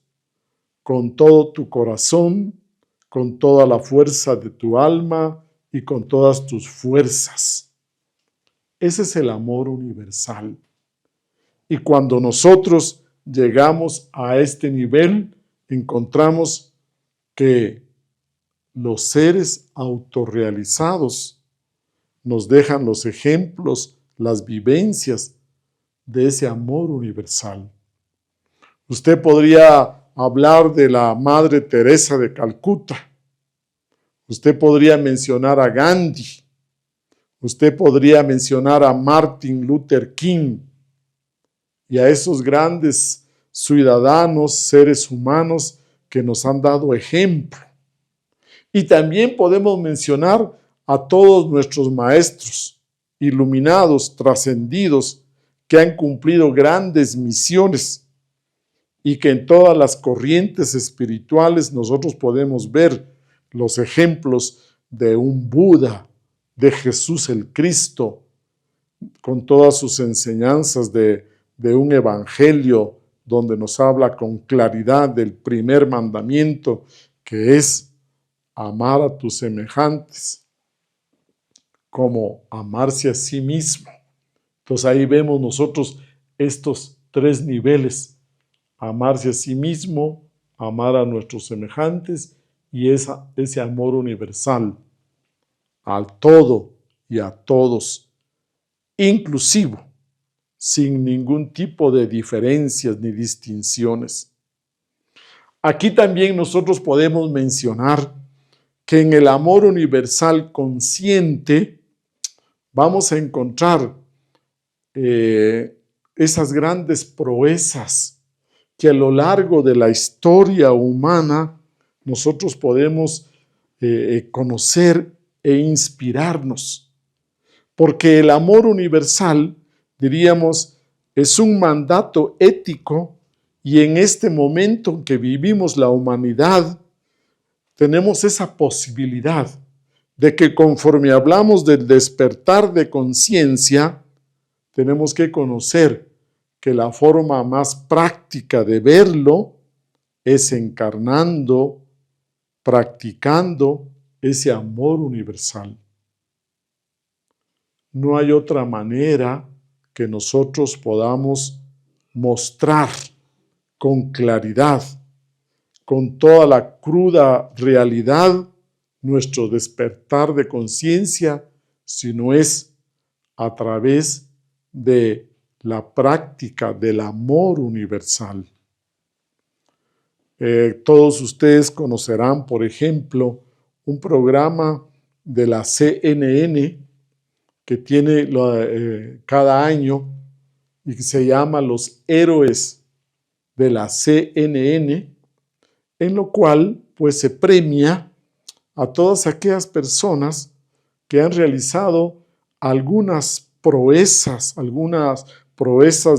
con todo tu corazón, con toda la fuerza de tu alma y con todas tus fuerzas. Ese es el amor universal. Y cuando nosotros llegamos a este nivel, encontramos que los seres autorrealizados nos dejan los ejemplos, las vivencias de ese amor universal. Usted podría hablar de la Madre Teresa de Calcuta. Usted podría mencionar a Gandhi. Usted podría mencionar a Martin Luther King y a esos grandes ciudadanos, seres humanos que nos han dado ejemplo. Y también podemos mencionar a todos nuestros maestros, iluminados, trascendidos, que han cumplido grandes misiones y que en todas las corrientes espirituales nosotros podemos ver los ejemplos de un Buda, de Jesús el Cristo, con todas sus enseñanzas de un evangelio donde nos habla con claridad del primer mandamiento, que es amar a tus semejantes como amarse a sí mismo. Entonces ahí vemos nosotros estos tres niveles: amarse a sí mismo, amar a nuestros semejantes y ese amor universal al todo y a todos, inclusivo, sin ningún tipo de diferencias ni distinciones. Aquí también nosotros podemos mencionar que en el amor universal consciente vamos a encontrar esas grandes proezas que a lo largo de la historia humana nosotros podemos conocer e inspirarnos. Porque el amor universal, diríamos, es un mandato ético y en este momento en que vivimos la humanidad, tenemos esa posibilidad de que conforme hablamos del despertar de conciencia, tenemos que conocer que la forma más práctica de verlo es encarnando, practicando ese amor universal. No hay otra manera que nosotros podamos mostrar con claridad, con toda la cruda realidad, nuestro despertar de conciencia, sino es a través de la práctica del amor universal. Todos ustedes conocerán, por ejemplo, un programa de la CNN que tiene cada año y que se llama Los Héroes de la CNN, en lo cual pues se premia a todas aquellas personas que han realizado algunas proezas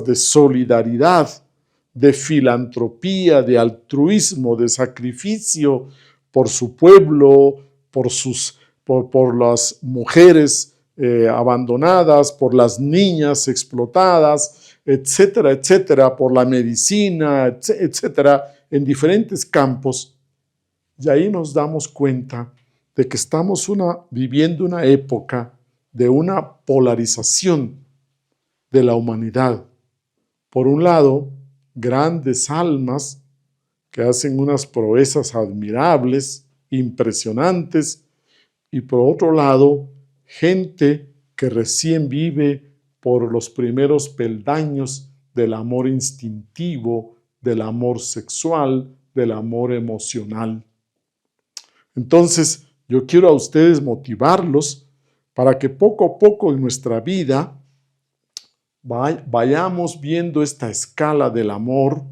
de solidaridad, de filantropía, de altruismo, de sacrificio por su pueblo, por las mujeres abandonadas, por las niñas explotadas, etcétera, etcétera, por la medicina, etcétera, en diferentes campos. Y ahí nos damos cuenta de que estamos viviendo una época de una polarización de la humanidad. Por un lado, grandes almas que hacen unas proezas admirables, impresionantes, y por otro lado, gente que recién vive por los primeros peldaños del amor instintivo, del amor sexual, del amor emocional. Entonces, yo quiero a ustedes motivarlos para que poco a poco en nuestra vida vayamos viendo esta escala del amor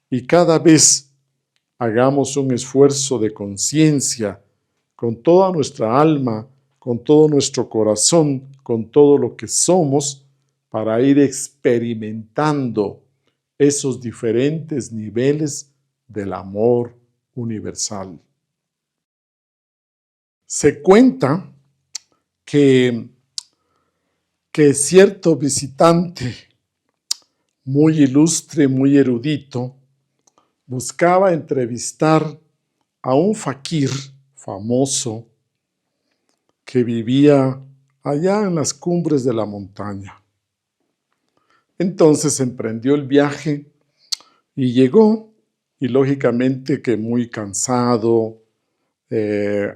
y cada vez hagamos un esfuerzo de conciencia con toda nuestra alma, con todo nuestro corazón, con todo lo que somos, para ir experimentando esos diferentes niveles del amor universal. Se cuenta que cierto visitante muy ilustre, muy erudito, buscaba entrevistar a un faquir famoso que vivía allá en las cumbres de la montaña. Entonces emprendió el viaje Y llegó, y lógicamente que muy cansado,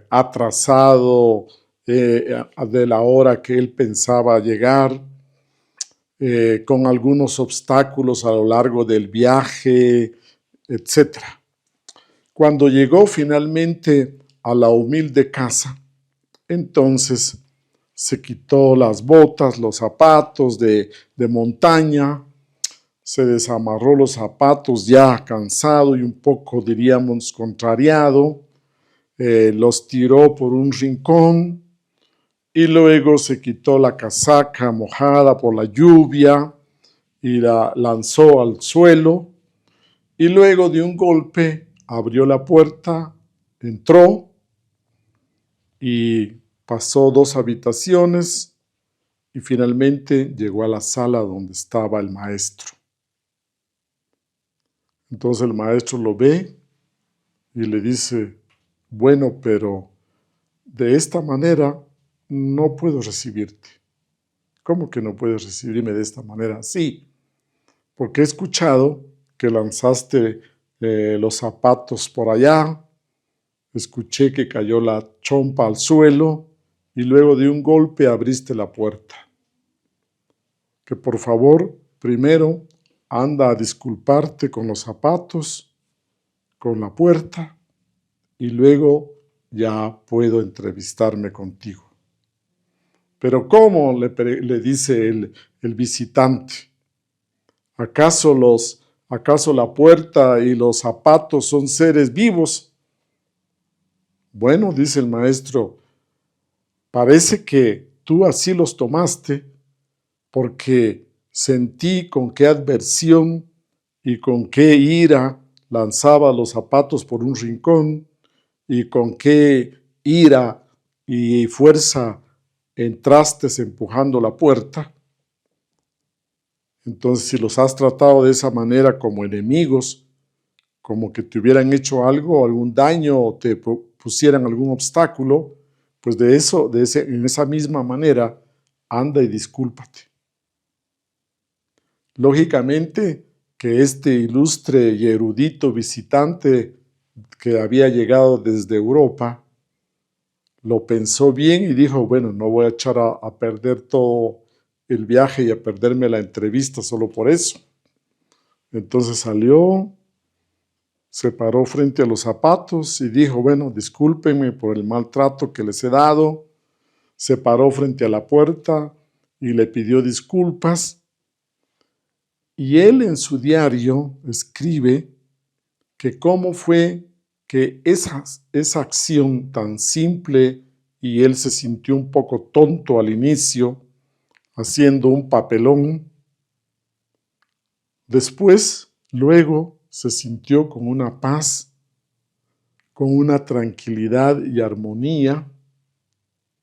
atrasado de la hora que él pensaba llegar, con algunos obstáculos a lo largo del viaje, etcétera. Cuando llegó finalmente a la humilde casa, entonces se quitó las botas, los zapatos de montaña, se desamarró los zapatos ya cansado y un poco, diríamos, contrariado, los tiró por un rincón y luego se quitó la casaca mojada por la lluvia y la lanzó al suelo y luego de un golpe abrió la puerta, entró y pasó 2 habitaciones y finalmente llegó a la sala donde estaba el maestro. Entonces el maestro lo ve y le dice, bueno, pero de esta manera no puedo recibirte. ¿Cómo que no puedes recibirme de esta manera? Sí, porque he escuchado que lanzaste los zapatos por allá, escuché que cayó la chompa al suelo y luego de un golpe abriste la puerta. Que por favor, primero, anda a disculparte con los zapatos, con la puerta, y luego ya puedo entrevistarme contigo. Pero ¿cómo? Le dice el visitante. ¿Acaso la puerta y los zapatos son seres vivos? Bueno, dice el maestro, parece que tú así los tomaste porque sentí con qué adversión y con qué ira lanzaba los zapatos por un rincón y con qué ira y fuerza entraste empujando la puerta. Entonces, si los has tratado de esa manera como enemigos, como que te hubieran hecho algo, algún daño o te pusieran algún obstáculo, pues en esa misma manera, anda y discúlpate. Lógicamente que este ilustre y erudito visitante que había llegado desde Europa, lo pensó bien y dijo, bueno, no voy a echar a perder todo el viaje y a perderme la entrevista solo por eso. Entonces salió, se paró frente a los zapatos y dijo, bueno, discúlpenme por el maltrato que les he dado. Se paró frente a la puerta y le pidió disculpas. Y él en su diario escribe que cómo fue que esa acción tan simple, y él se sintió un poco tonto al inicio, haciendo un papelón. Después, luego, se sintió con una paz, con una tranquilidad y armonía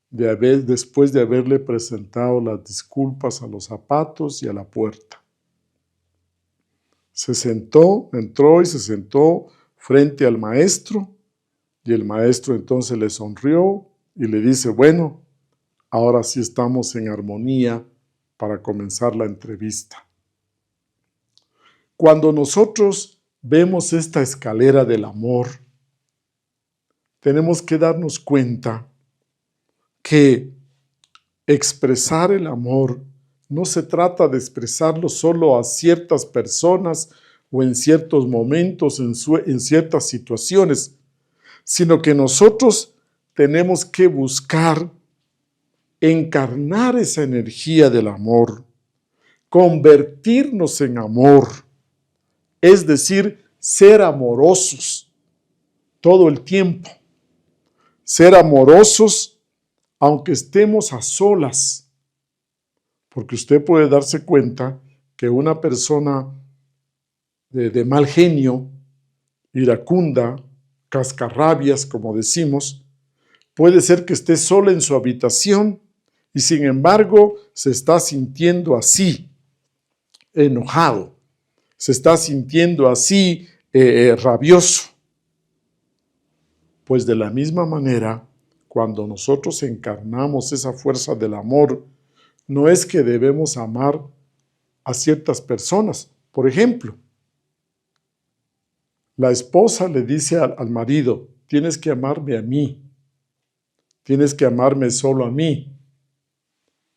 después de haberle presentado las disculpas a los zapatos y a la puerta. Se sentó, entró y se sentó frente al maestro, y el maestro entonces le sonrió y le dice, bueno, ahora sí estamos en armonía para comenzar la entrevista. Cuando nosotros vemos esta escalera del amor, tenemos que darnos cuenta que expresar el amor no se trata de expresarlo solo a ciertas personas o en ciertos momentos, en ciertas situaciones, sino que nosotros tenemos que buscar encarnar esa energía del amor, convertirnos en amor, es decir, ser amorosos todo el tiempo, ser amorosos aunque estemos a solas, porque usted puede darse cuenta que una persona de mal genio, iracunda, cascarrabias, como decimos, puede ser que esté sola en su habitación y sin embargo se está sintiendo así, enojado, se está sintiendo así, rabioso. Pues de la misma manera, cuando nosotros encarnamos esa fuerza del amor, no es que debemos amar a ciertas personas. Por ejemplo, La esposa le dice al marido, tienes que amarme a mí, tienes que amarme solo a mí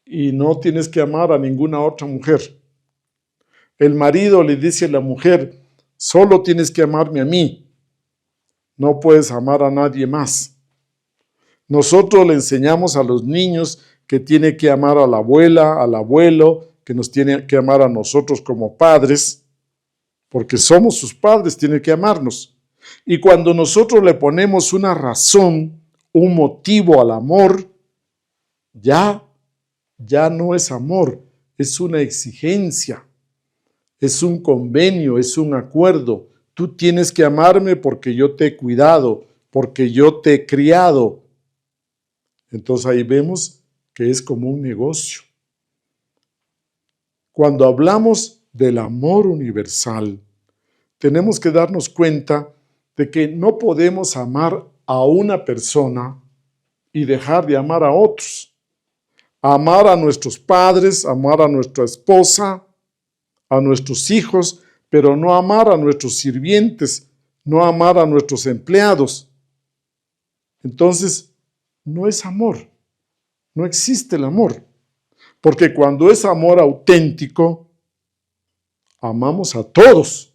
y no tienes que amar a ninguna otra mujer. El marido le dice a la mujer, solo tienes que amarme a mí, no puedes amar a nadie más. Nosotros le enseñamos a los niños que tiene que amar a la abuela, al abuelo, que nos tiene que amar a nosotros como padres, porque somos sus padres, tiene que amarnos. Y cuando nosotros le ponemos una razón, un motivo al amor, ya no es amor, es una exigencia, es un convenio, es un acuerdo. Tú tienes que amarme porque yo te he cuidado, porque yo te he criado. Entonces ahí vemos que es como un negocio. Cuando hablamos del amor universal, tenemos que darnos cuenta de que no podemos amar a una persona y dejar de amar a otros. Amar a nuestros padres, amar a nuestra esposa, a nuestros hijos, pero no amar a nuestros sirvientes, no amar a nuestros empleados. Entonces, no es amor, no existe el amor. Porque cuando es amor auténtico, amamos a todos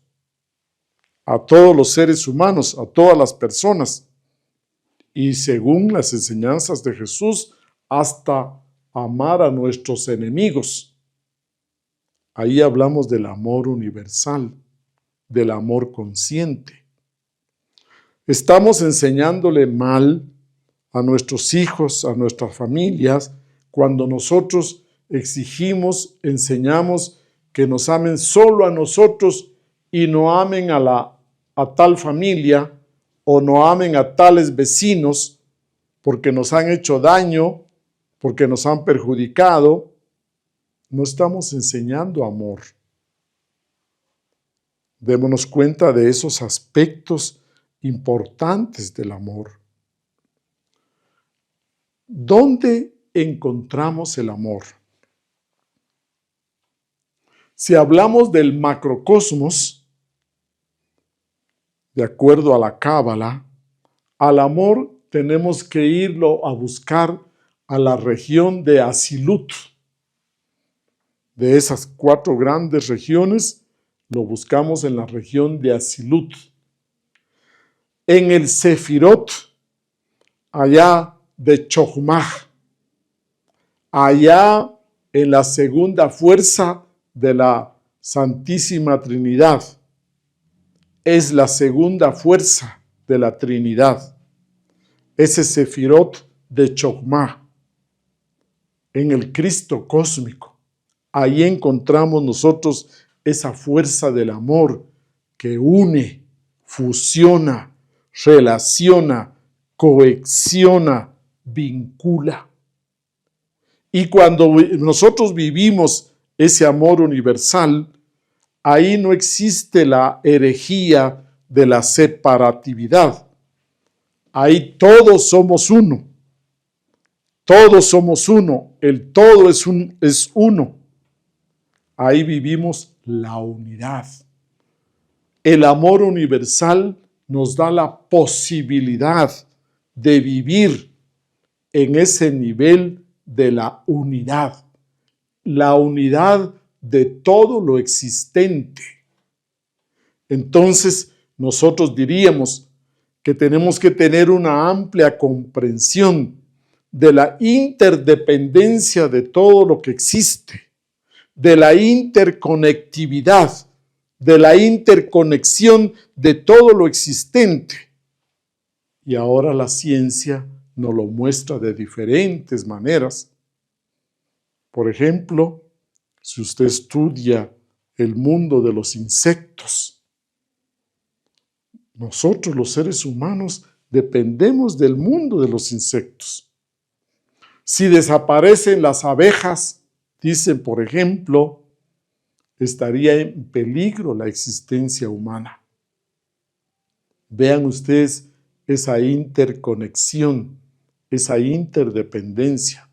los seres humanos, a todas las personas. Y según las enseñanzas de Jesús, hasta amar a nuestros enemigos. Ahí hablamos del amor universal, del amor consciente. Estamos enseñándole mal a nuestros hijos, a nuestras familias, cuando nosotros exigimos, enseñamos que nos amen solo a nosotros y no amen a tal familia o no amen a tales vecinos porque nos han hecho daño, porque nos han perjudicado. No estamos enseñando amor. Démonos cuenta de esos aspectos importantes del amor. ¿Dónde encontramos el amor? Si hablamos del macrocosmos, de acuerdo a la Cábala, al amor tenemos que irlo a buscar a la región de Asilut. De esas 4 grandes regiones, lo buscamos en la región de Asilut. En el Sefirot, allá de Chochmah, allá en la segunda fuerza de la Santísima Trinidad. Es la segunda fuerza de la Trinidad. Ese Sefirot de Chochmah, en el Cristo cósmico. Ahí encontramos nosotros esa fuerza del amor que une, fusiona, relaciona, cohesiona, vincula. Y cuando nosotros vivimos ese amor universal, ahí no existe la herejía de la separatividad. Ahí todos somos uno. Todos somos uno. El todo es uno. Ahí vivimos la unidad. El amor universal nos da la posibilidad de vivir en ese nivel de la unidad de todo lo existente. Entonces, nosotros diríamos que tenemos que tener una amplia comprensión de la interdependencia de todo lo que existe, de la interconectividad, de la interconexión de todo lo existente. Y ahora la ciencia nos lo muestra de diferentes maneras. Por ejemplo, si usted estudia el mundo de los insectos, nosotros los seres humanos dependemos del mundo de los insectos. Si desaparecen las abejas, dicen, por ejemplo, estaría en peligro la existencia humana. Vean ustedes esa interconexión, esa interdependencia.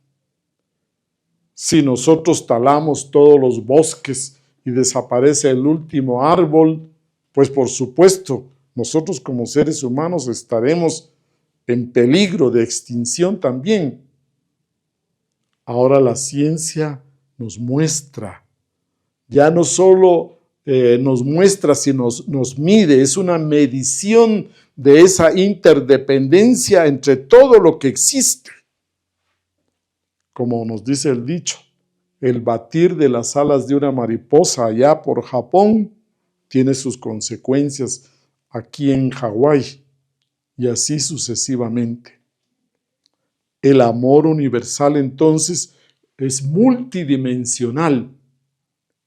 Si nosotros talamos todos los bosques y desaparece el último árbol, pues por supuesto nosotros como seres humanos estaremos en peligro de extinción también. Ahora la ciencia nos muestra, ya no solo nos muestra, sino nos mide, es una medición de esa interdependencia entre todo lo que existe. Como nos dice el dicho, el batir de las alas de una mariposa allá por Japón tiene sus consecuencias aquí en Hawái y así sucesivamente. El amor universal entonces es multidimensional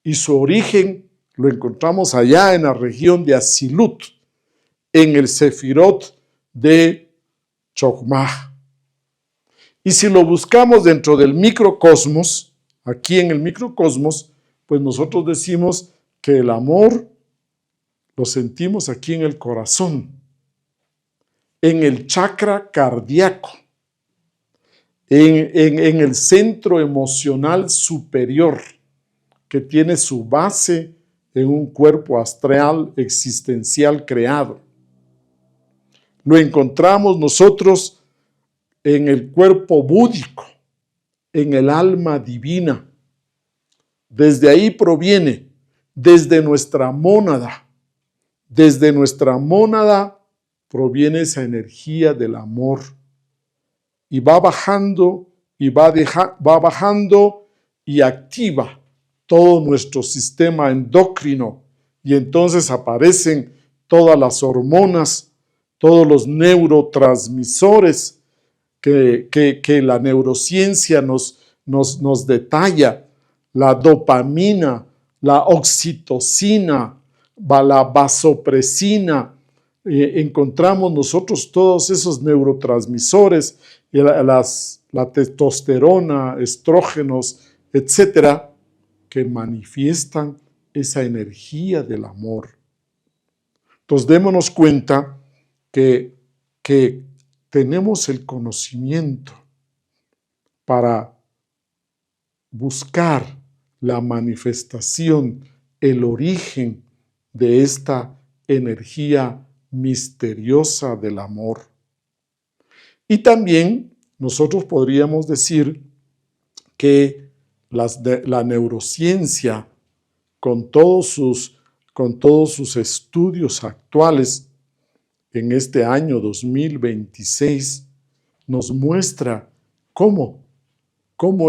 y su origen lo encontramos allá en la región de Asilut, en el Sefirot de Chokhmah. Y si lo buscamos dentro del microcosmos, aquí en el microcosmos, pues nosotros decimos que el amor lo sentimos aquí en el corazón, en el chakra cardíaco, en el centro emocional superior, que tiene su base en un cuerpo astral existencial creado. Lo encontramos nosotros en el cuerpo búdico, en el alma divina. Desde ahí proviene, desde nuestra mónada. Desde nuestra mónada proviene esa energía del amor. Y va bajando, y va bajando y activa todo nuestro sistema endocrino. Y entonces aparecen todas las hormonas, todos los neurotransmisores que la neurociencia nos detalla, la dopamina, la oxitocina, la vasopresina, encontramos nosotros todos esos neurotransmisores, la testosterona, estrógenos, etcétera, que manifiestan esa energía del amor. Entonces démonos cuenta que tenemos el conocimiento para buscar la manifestación, el origen de esta energía misteriosa del amor. Y también nosotros podríamos decir que la neurociencia, con todos sus estudios actuales, en este año 2026, nos muestra cómo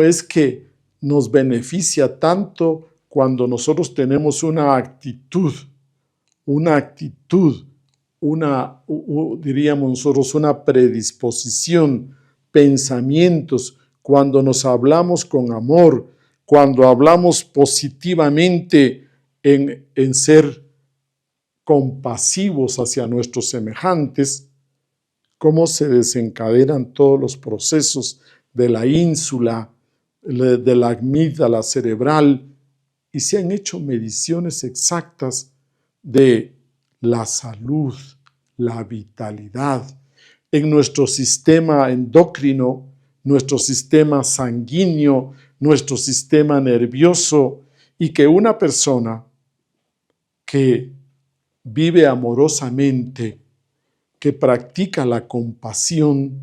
es que nos beneficia tanto cuando nosotros tenemos una actitud, diríamos nosotros, una predisposición, pensamientos, cuando nos hablamos con amor, cuando hablamos positivamente en ser compasivos hacia nuestros semejantes, cómo se desencadenan todos los procesos de la ínsula, de la amígdala cerebral, y se han hecho mediciones exactas de la salud, la vitalidad en nuestro sistema endocrino, nuestro sistema sanguíneo, nuestro sistema nervioso, y que una persona que vive amorosamente, que practica la compasión,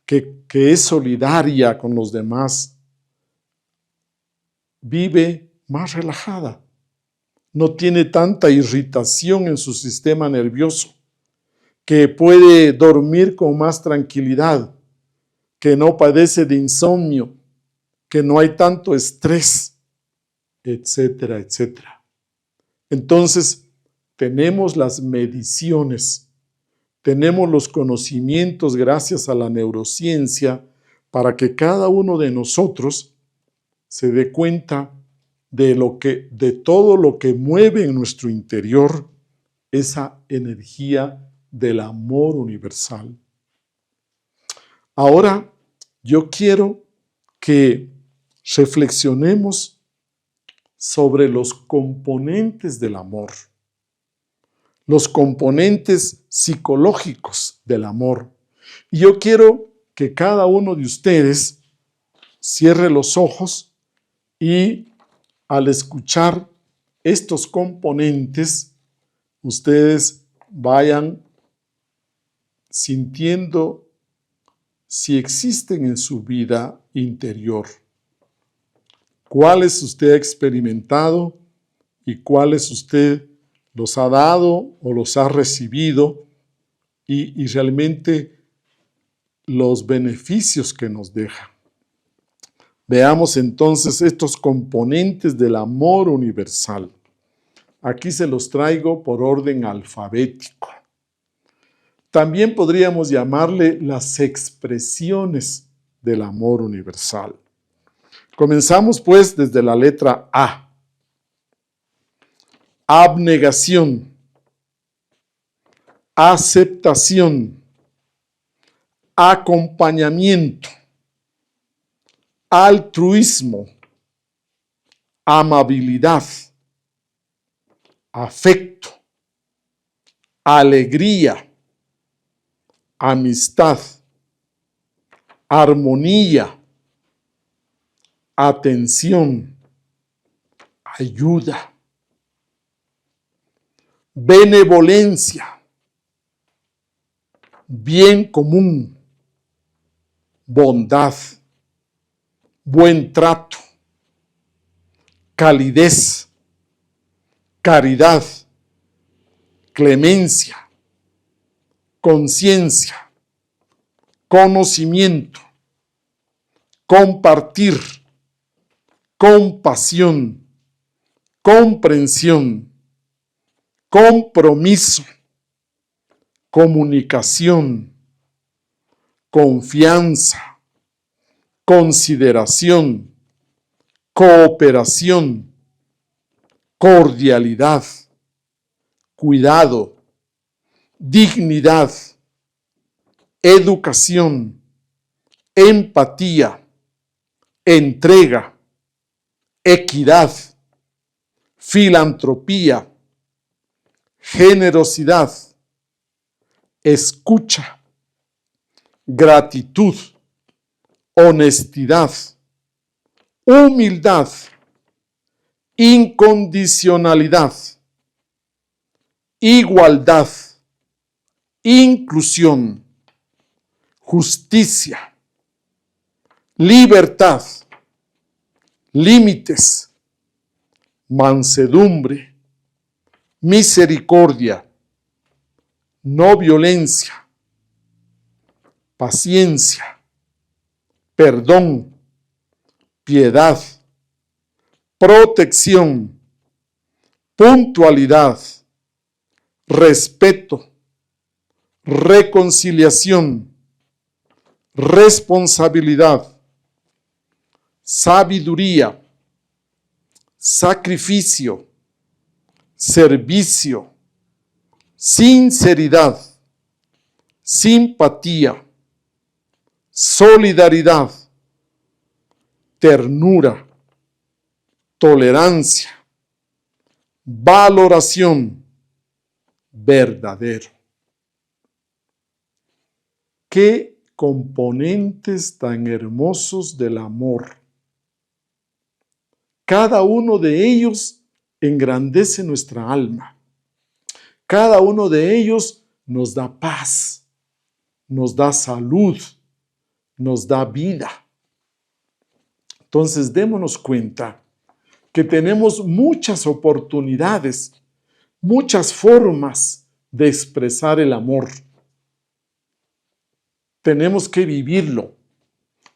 que es solidaria con los demás, vive más relajada, no tiene tanta irritación en su sistema nervioso, que puede dormir con más tranquilidad, que no padece de insomnio, que no hay tanto estrés, etcétera, etcétera. Entonces, tenemos las mediciones, tenemos los conocimientos gracias a la neurociencia para que cada uno de nosotros se dé cuenta de todo lo que mueve en nuestro interior esa energía del amor universal. Ahora, yo quiero que reflexionemos sobre los componentes del amor, los componentes psicológicos del amor. Y yo quiero que cada uno de ustedes cierre los ojos y al escuchar estos componentes, ustedes vayan sintiendo si existen en su vida interior. ¿Cuáles usted ha experimentado y cuáles usted los ha dado o los ha recibido y realmente los beneficios que nos deja? Veamos entonces estos componentes del amor universal. Aquí se los traigo por orden alfabético. También podríamos llamarle las expresiones del amor universal. Comenzamos pues desde la letra A. Abnegación, aceptación, acompañamiento, altruismo, amabilidad, afecto, alegría, amistad, armonía, atención, ayuda, benevolencia, bien común, bondad, buen trato, calidez, caridad, clemencia, conciencia, conocimiento, compartir, compasión, comprensión, compromiso, comunicación, confianza, consideración, cooperación, cordialidad, cuidado, dignidad, educación, empatía, entrega, equidad, filantropía, generosidad, escucha, gratitud, honestidad, humildad, incondicionalidad, igualdad, inclusión, justicia, libertad, límites, mansedumbre, misericordia, no violencia, paciencia, perdón, piedad, protección, puntualidad, respeto, reconciliación, responsabilidad, sabiduría, sacrificio, servicio, sinceridad, simpatía, solidaridad, ternura, tolerancia, valoración, verdadero. ¿Qué componentes tan hermosos del amor? Cada uno de ellos engrandece nuestra alma. Cada uno de ellos nos da paz, nos da salud, nos da vida. Entonces, démonos cuenta que tenemos muchas oportunidades, muchas formas de expresar el amor. Tenemos que vivirlo,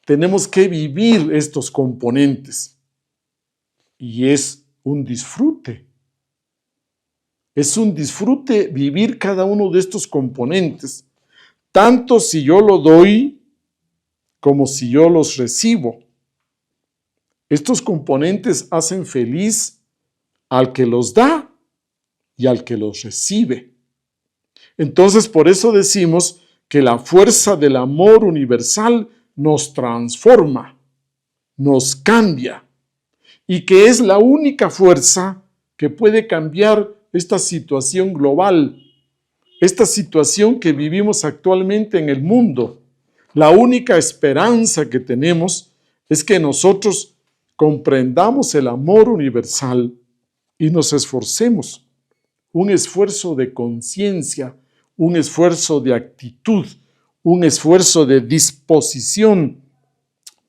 tenemos que vivir estos componentes. Y es un disfrute. Es un disfrute vivir cada uno de estos componentes, tanto si yo lo doy como si yo los recibo. Estos componentes hacen feliz al que los da y al que los recibe. Entonces, por eso decimos que la fuerza del amor universal nos transforma, nos cambia, y que es la única fuerza que puede cambiar esta situación global, esta situación que vivimos actualmente en el mundo. La única esperanza que tenemos es que nosotros comprendamos el amor universal y nos esforcemos un esfuerzo de conciencia, un esfuerzo de actitud, un esfuerzo de disposición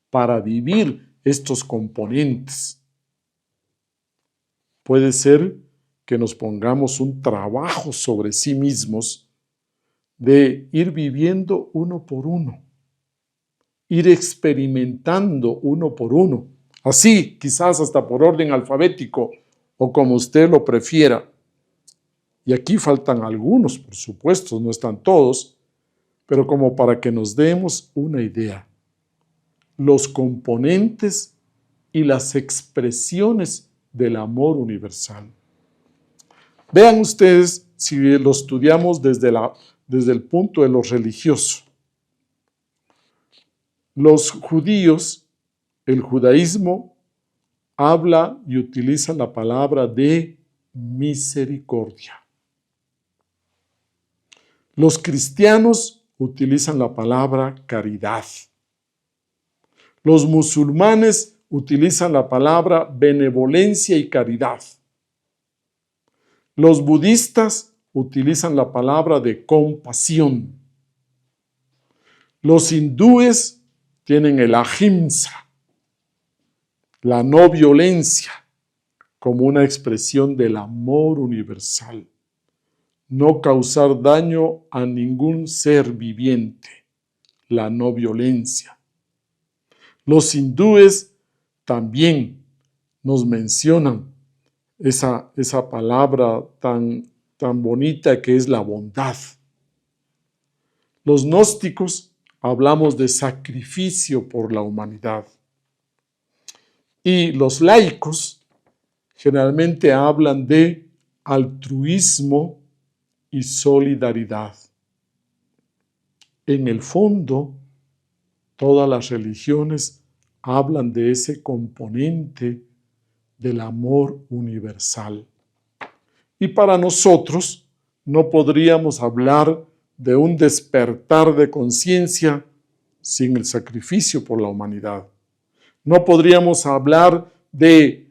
para vivir estos componentes. Puede ser que nos pongamos un trabajo sobre sí mismos de ir viviendo uno por uno, ir experimentando uno por uno, así quizás hasta por orden alfabético o como usted lo prefiera. Y aquí faltan algunos, por supuesto, no están todos, pero como para que nos demos una idea. Los componentes y las expresiones del amor universal. Vean ustedes si lo estudiamos desde el punto de lo religioso. Los judíos, el judaísmo, habla y utiliza la palabra de misericordia. Los cristianos utilizan la palabra caridad. Los musulmanes utilizan la palabra benevolencia y caridad. Los budistas utilizan la palabra de compasión. Los hindúes tienen el ahimsa, la no violencia, como una expresión del amor universal. No causar daño a ningún ser viviente, la no violencia. Los hindúes también nos mencionan esa palabra tan bonita que es la bondad. Los gnósticos hablamos de sacrificio por la humanidad. Y los laicos generalmente hablan de altruismo y solidaridad. En el fondo, todas las religiones hablan de ese componente del amor universal. Y para nosotros no podríamos hablar de un despertar de conciencia sin el sacrificio por la humanidad. No podríamos hablar de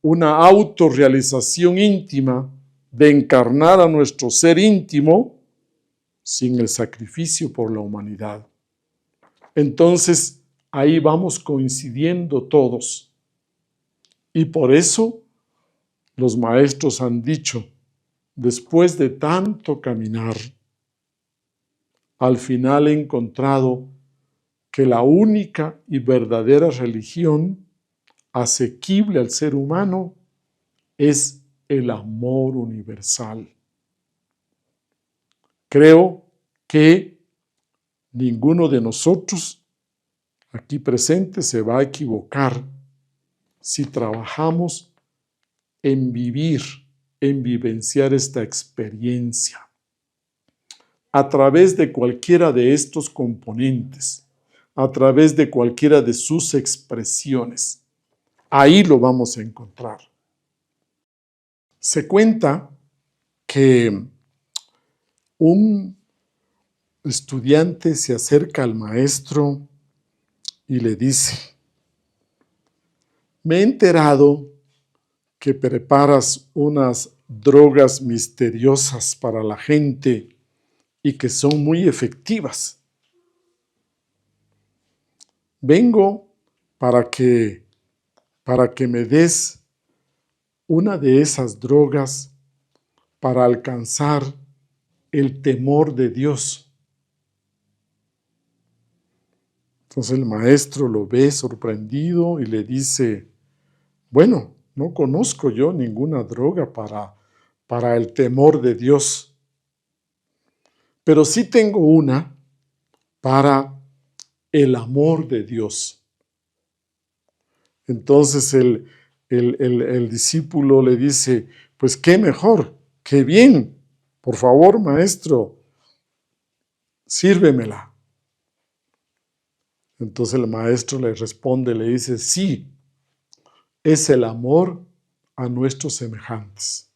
una autorrealización íntima, de encarnar a nuestro ser íntimo sin el sacrificio por la humanidad. Entonces, ahí vamos coincidiendo todos. Y por eso los maestros han dicho, después de tanto caminar, al final he encontrado que la única y verdadera religión asequible al ser humano es el amor universal. Creo que ninguno de nosotros aquí presentes se va a equivocar si trabajamos en vivir, en vivenciar esta experiencia a través de cualquiera de estos componentes, a través de cualquiera de sus expresiones. Ahí lo vamos a encontrar. Se cuenta que un estudiante se acerca al maestro y le dice: me he enterado que preparas unas drogas misteriosas para la gente y que son muy efectivas. Vengo para que me des una de esas drogas para alcanzar el temor de Dios. Entonces el maestro lo ve sorprendido y le dice: bueno, no conozco yo ninguna droga para el temor de Dios, pero sí tengo una para el amor de Dios. Entonces el discípulo le dice: pues qué mejor, qué bien, por favor, maestro, sírvemela. Entonces el maestro le responde, le dice: sí, es el amor a nuestros semejantes.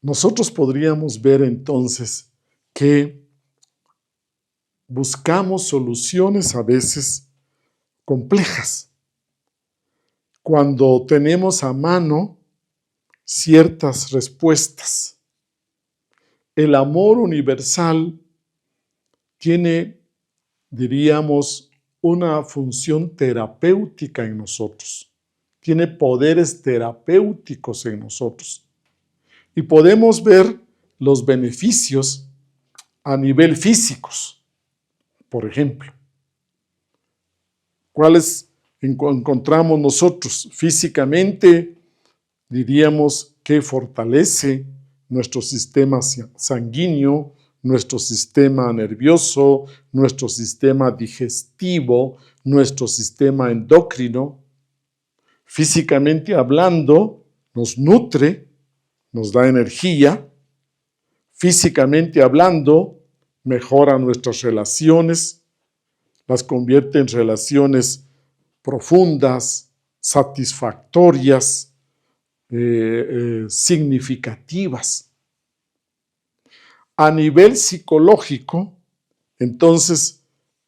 Nosotros podríamos ver entonces que buscamos soluciones a veces complejas. Cuando tenemos a mano ciertas respuestas. El amor universal tiene, diríamos, una función terapéutica en nosotros. Tiene poderes terapéuticos en nosotros. Y podemos ver los beneficios a nivel físicos. Por ejemplo, ¿cuáles encontramos nosotros? Físicamente, diríamos que fortalece nuestro sistema sanguíneo, nuestro sistema nervioso, nuestro sistema digestivo, nuestro sistema endocrino. Físicamente hablando, nos nutre, nos da energía. Físicamente hablando, mejora nuestras relaciones, las convierte en relaciones profundas, satisfactorias, significativas. A nivel psicológico, entonces,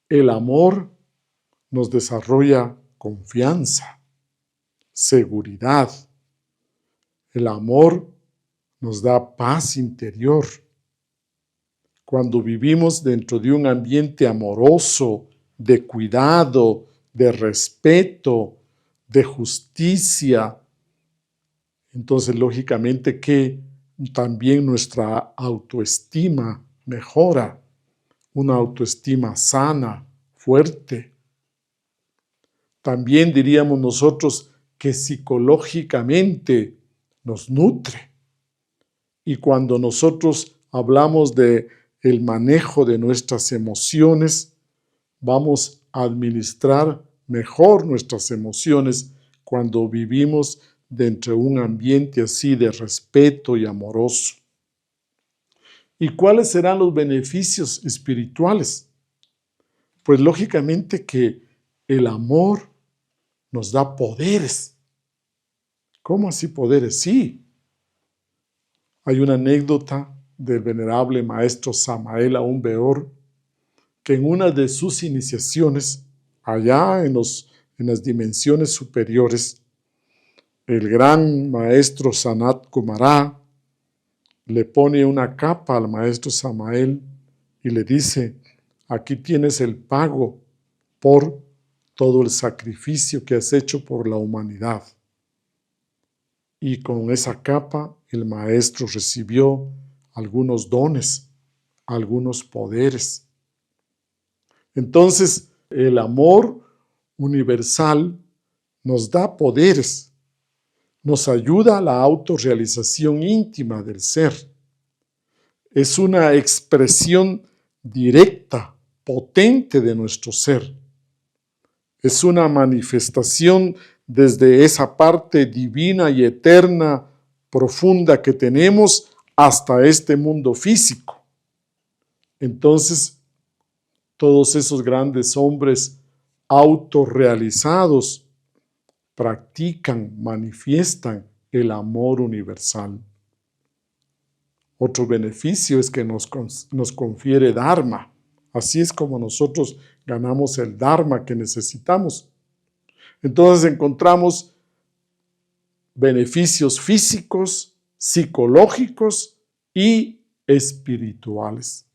el amor nos desarrolla confianza, seguridad. El amor nos da paz interior. Cuando vivimos dentro de un ambiente amoroso, de cuidado, de respeto, de justicia, entonces lógicamente que también nuestra autoestima mejora, una autoestima sana, fuerte. También diríamos nosotros que psicológicamente nos nutre. Y cuando nosotros hablamos de el manejo de nuestras emociones, vamos a administrar mejor nuestras emociones cuando vivimos dentro de un ambiente así de respeto y amoroso. ¿Y cuáles serán los beneficios espirituales? Pues lógicamente que el amor nos da poderes. ¿Cómo así poderes? Sí. Hay una anécdota del venerable maestro Samael Aún Weor, que en una de sus iniciaciones, allá en las dimensiones superiores, el gran maestro Sanat Kumara le pone una capa al maestro Samael y le dice: aquí tienes el pago por todo el sacrificio que has hecho por la humanidad. Y con esa capa el maestro recibió algunos dones, algunos poderes. Entonces, el amor universal nos da poderes, nos ayuda a la autorrealización íntima del ser. Es una expresión directa, potente de nuestro ser. Es una manifestación desde esa parte divina y eterna, profunda que tenemos hasta este mundo físico. Entonces, todos esos grandes hombres autorrealizados practican, manifiestan el amor universal. Otro beneficio es que nos confiere Dharma. Así es como nosotros ganamos el Dharma que necesitamos. Entonces encontramos beneficios físicos, psicológicos y espirituales.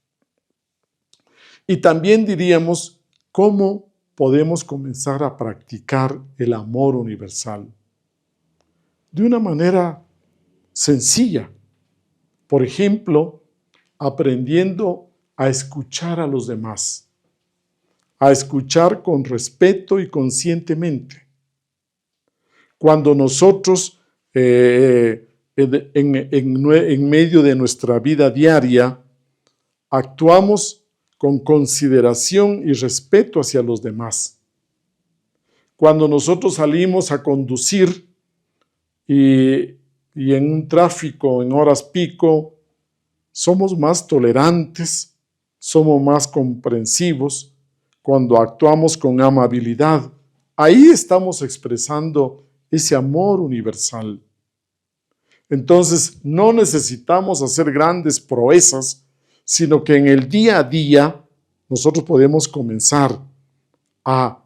Y también diríamos cómo podemos comenzar a practicar el amor universal. De una manera sencilla. Por ejemplo, aprendiendo a escuchar a los demás. A escuchar con respeto y conscientemente. Cuando nosotros, en medio de nuestra vida diaria, actuamos con consideración y respeto hacia los demás. Cuando nosotros salimos a conducir y en un tráfico en horas pico, somos más tolerantes, somos más comprensivos. Cuando actuamos con amabilidad, ahí estamos expresando ese amor universal. Entonces, no necesitamos hacer grandes proezas, sino que en el día a día nosotros podemos comenzar a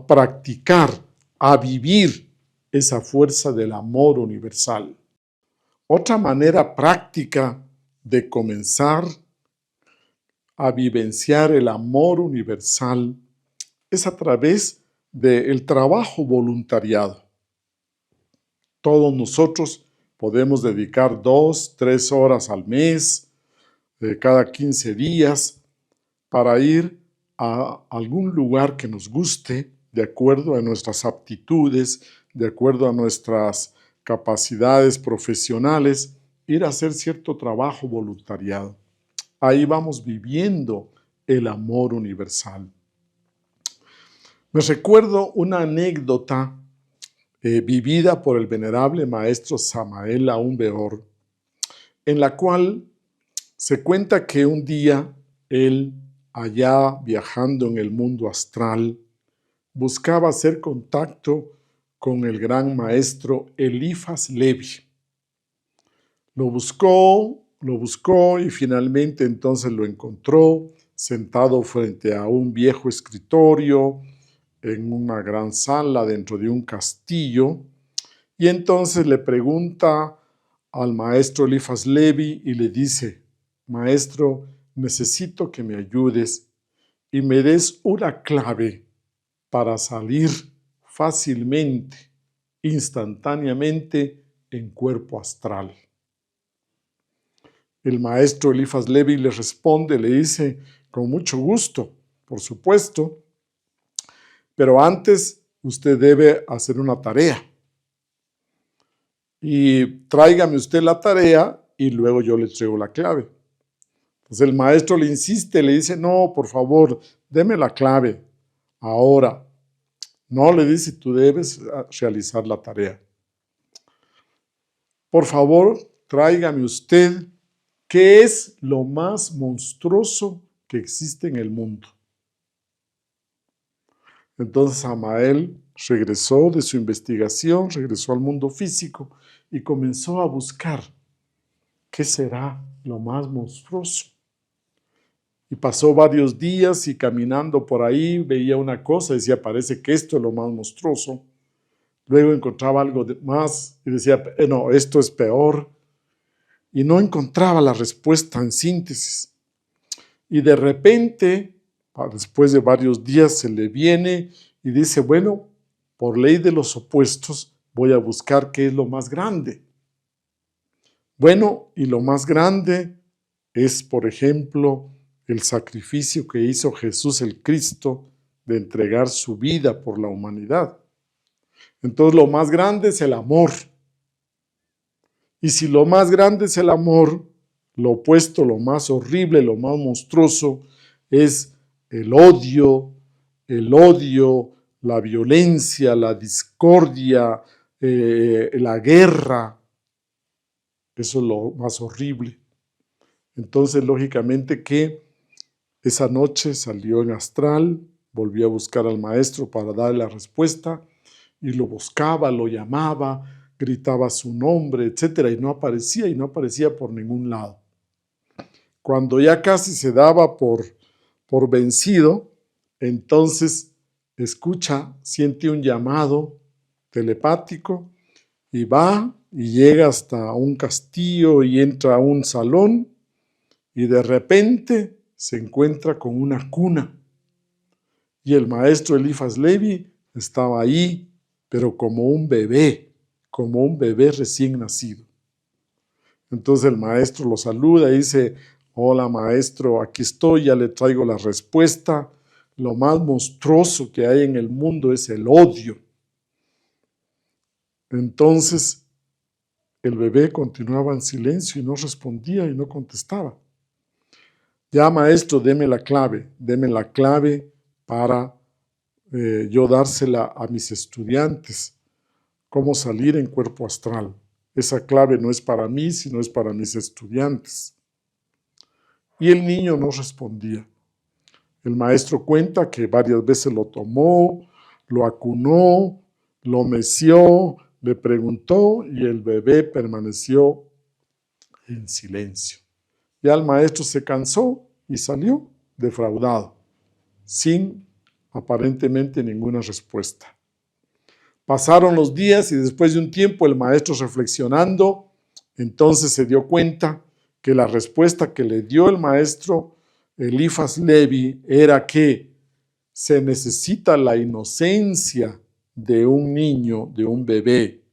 practicar, a vivir esa fuerza del amor universal. Otra manera práctica de comenzar a vivenciar el amor universal es a través del trabajo voluntariado. Todos nosotros podemos dedicar 2, 3 horas al mes, cada 15 días, para ir a algún lugar que nos guste, de acuerdo a nuestras aptitudes, de acuerdo a nuestras capacidades profesionales, ir a hacer cierto trabajo voluntariado. Ahí vamos viviendo el amor universal. Me recuerdo una anécdota vivida por el venerable maestro Samael Aun Weor, en la cual se cuenta que un día él, allá viajando en el mundo astral, buscaba hacer contacto con el gran maestro Eliphas Levi. Lo buscó y finalmente entonces lo encontró sentado frente a un viejo escritorio en una gran sala dentro de un castillo, y entonces le pregunta al maestro Eliphas Levi y le dice: maestro, necesito que me ayudes y me des una clave para salir fácilmente, instantáneamente, en cuerpo astral. El maestro Eliphas Levi le responde, le dice: con mucho gusto, por supuesto, pero antes usted debe hacer una tarea. Y tráigame usted la tarea y luego yo le traigo la clave. Entonces el maestro le insiste, le dice: no, por favor, deme la clave ahora. No, le dice, tú debes realizar la tarea. Por favor, tráigame usted qué es lo más monstruoso que existe en el mundo. Entonces Samael regresó de su investigación, regresó al mundo físico y comenzó a buscar qué será lo más monstruoso. Y pasó varios días y caminando por ahí veía una cosa y decía: parece que esto es lo más monstruoso. Luego encontraba algo más y decía: no, esto es peor. Y no encontraba la respuesta en síntesis. Y de repente, después de varios días, se le viene y dice: bueno, por ley de los opuestos, voy a buscar qué es lo más grande. Bueno, y lo más grande es, por ejemplo, el sacrificio que hizo Jesús el Cristo de entregar su vida por la humanidad. Entonces lo más grande es el amor. Y si lo más grande es el amor, lo opuesto, lo más horrible, lo más monstruoso es el odio, la violencia, la discordia, la guerra. Eso es lo más horrible. Entonces, lógicamente que esa noche salió en astral, volvió a buscar al maestro para darle la respuesta, y lo buscaba, lo llamaba, gritaba su nombre, etcétera, y no aparecía por ningún lado. Cuando ya casi se daba por vencido, entonces siente un llamado telepático y va y llega hasta un castillo y entra a un salón y de repente se encuentra con una cuna. Y el maestro Eliphas Levi estaba ahí, pero como un bebé recién nacido. Entonces el maestro lo saluda y dice: hola maestro, aquí estoy, ya le traigo la respuesta. Lo más monstruoso que hay en el mundo es el odio. Entonces el bebé continuaba en silencio y no respondía y no contestaba. Ya maestro, deme la clave para yo dársela a mis estudiantes. ¿Cómo salir en cuerpo astral? Esa clave no es para mí, sino es para mis estudiantes. Y el niño no respondía. El maestro cuenta que varias veces lo tomó, lo acunó, lo meció, le preguntó y el bebé permaneció en silencio. Ya el maestro se cansó y salió defraudado, sin aparentemente ninguna respuesta. Pasaron los días y después de un tiempo el maestro, reflexionando, entonces se dio cuenta que la respuesta que le dio el maestro Elifas Levi era que se necesita la inocencia de un niño, de un bebé.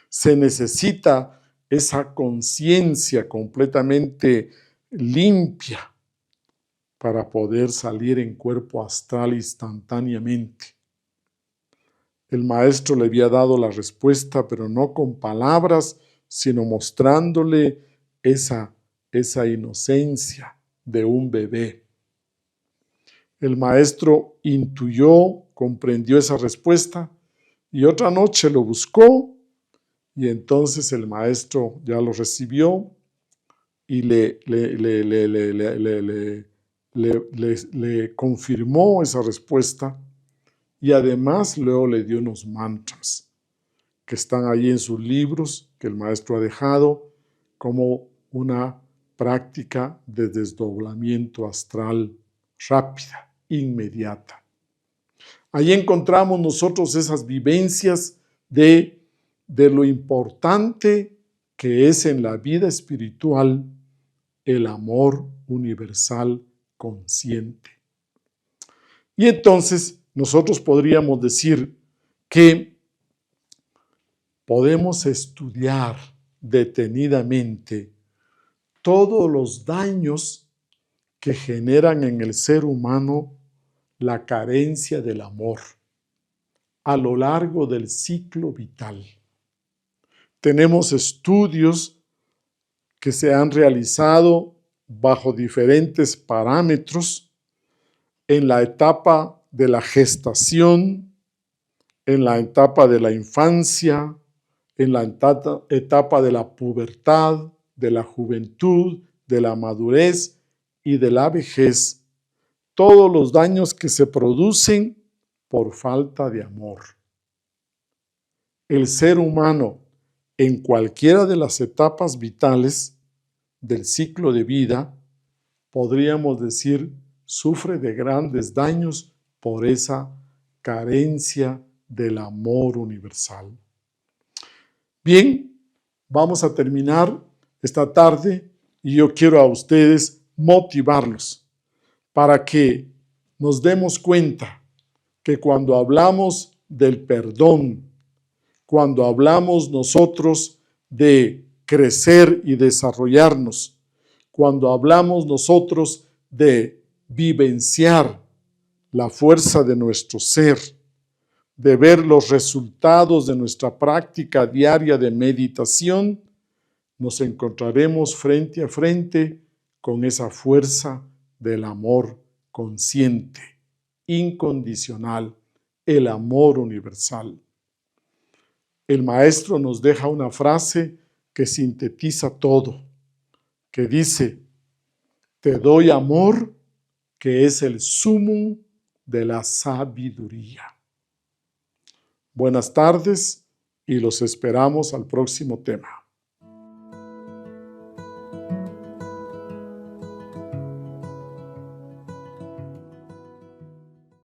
Se necesita esa conciencia completamente limpia para poder salir en cuerpo astral instantáneamente. El maestro le había dado la respuesta, pero no con palabras, sino mostrándole esa inocencia de un bebé. El maestro intuyó, comprendió esa respuesta y otra noche lo buscó y entonces el maestro ya lo recibió y le confirmó esa respuesta y además luego le dio unos mantras que están ahí en sus libros que el maestro ha dejado como una práctica de desdoblamiento astral rápida, inmediata. Ahí encontramos nosotros esas vivencias de lo importante que es en la vida espiritual el amor universal consciente. Y entonces nosotros podríamos decir que podemos estudiar detenidamente todos los daños que generan en el ser humano la carencia del amor a lo largo del ciclo vital. Tenemos estudios que se han realizado bajo diferentes parámetros en la etapa de la gestación, en la etapa de la infancia, en la etapa de la pubertad, de la juventud, de la madurez y de la vejez, todos los daños que se producen por falta de amor. El ser humano, en cualquiera de las etapas vitales del ciclo de vida, podríamos decir, sufre de grandes daños por esa carencia del amor universal. Bien, vamos a terminar esta tarde y yo quiero a ustedes motivarlos para que nos demos cuenta que cuando hablamos del perdón, cuando hablamos nosotros de crecer y desarrollarnos, cuando hablamos nosotros de vivenciar la fuerza de nuestro ser, de ver los resultados de nuestra práctica diaria de meditación, nos encontraremos frente a frente con esa fuerza del amor consciente, incondicional, el amor universal. El maestro nos deja una frase que sintetiza todo, que dice: te doy amor, que es el sumum de la sabiduría. Buenas tardes y los esperamos al próximo tema.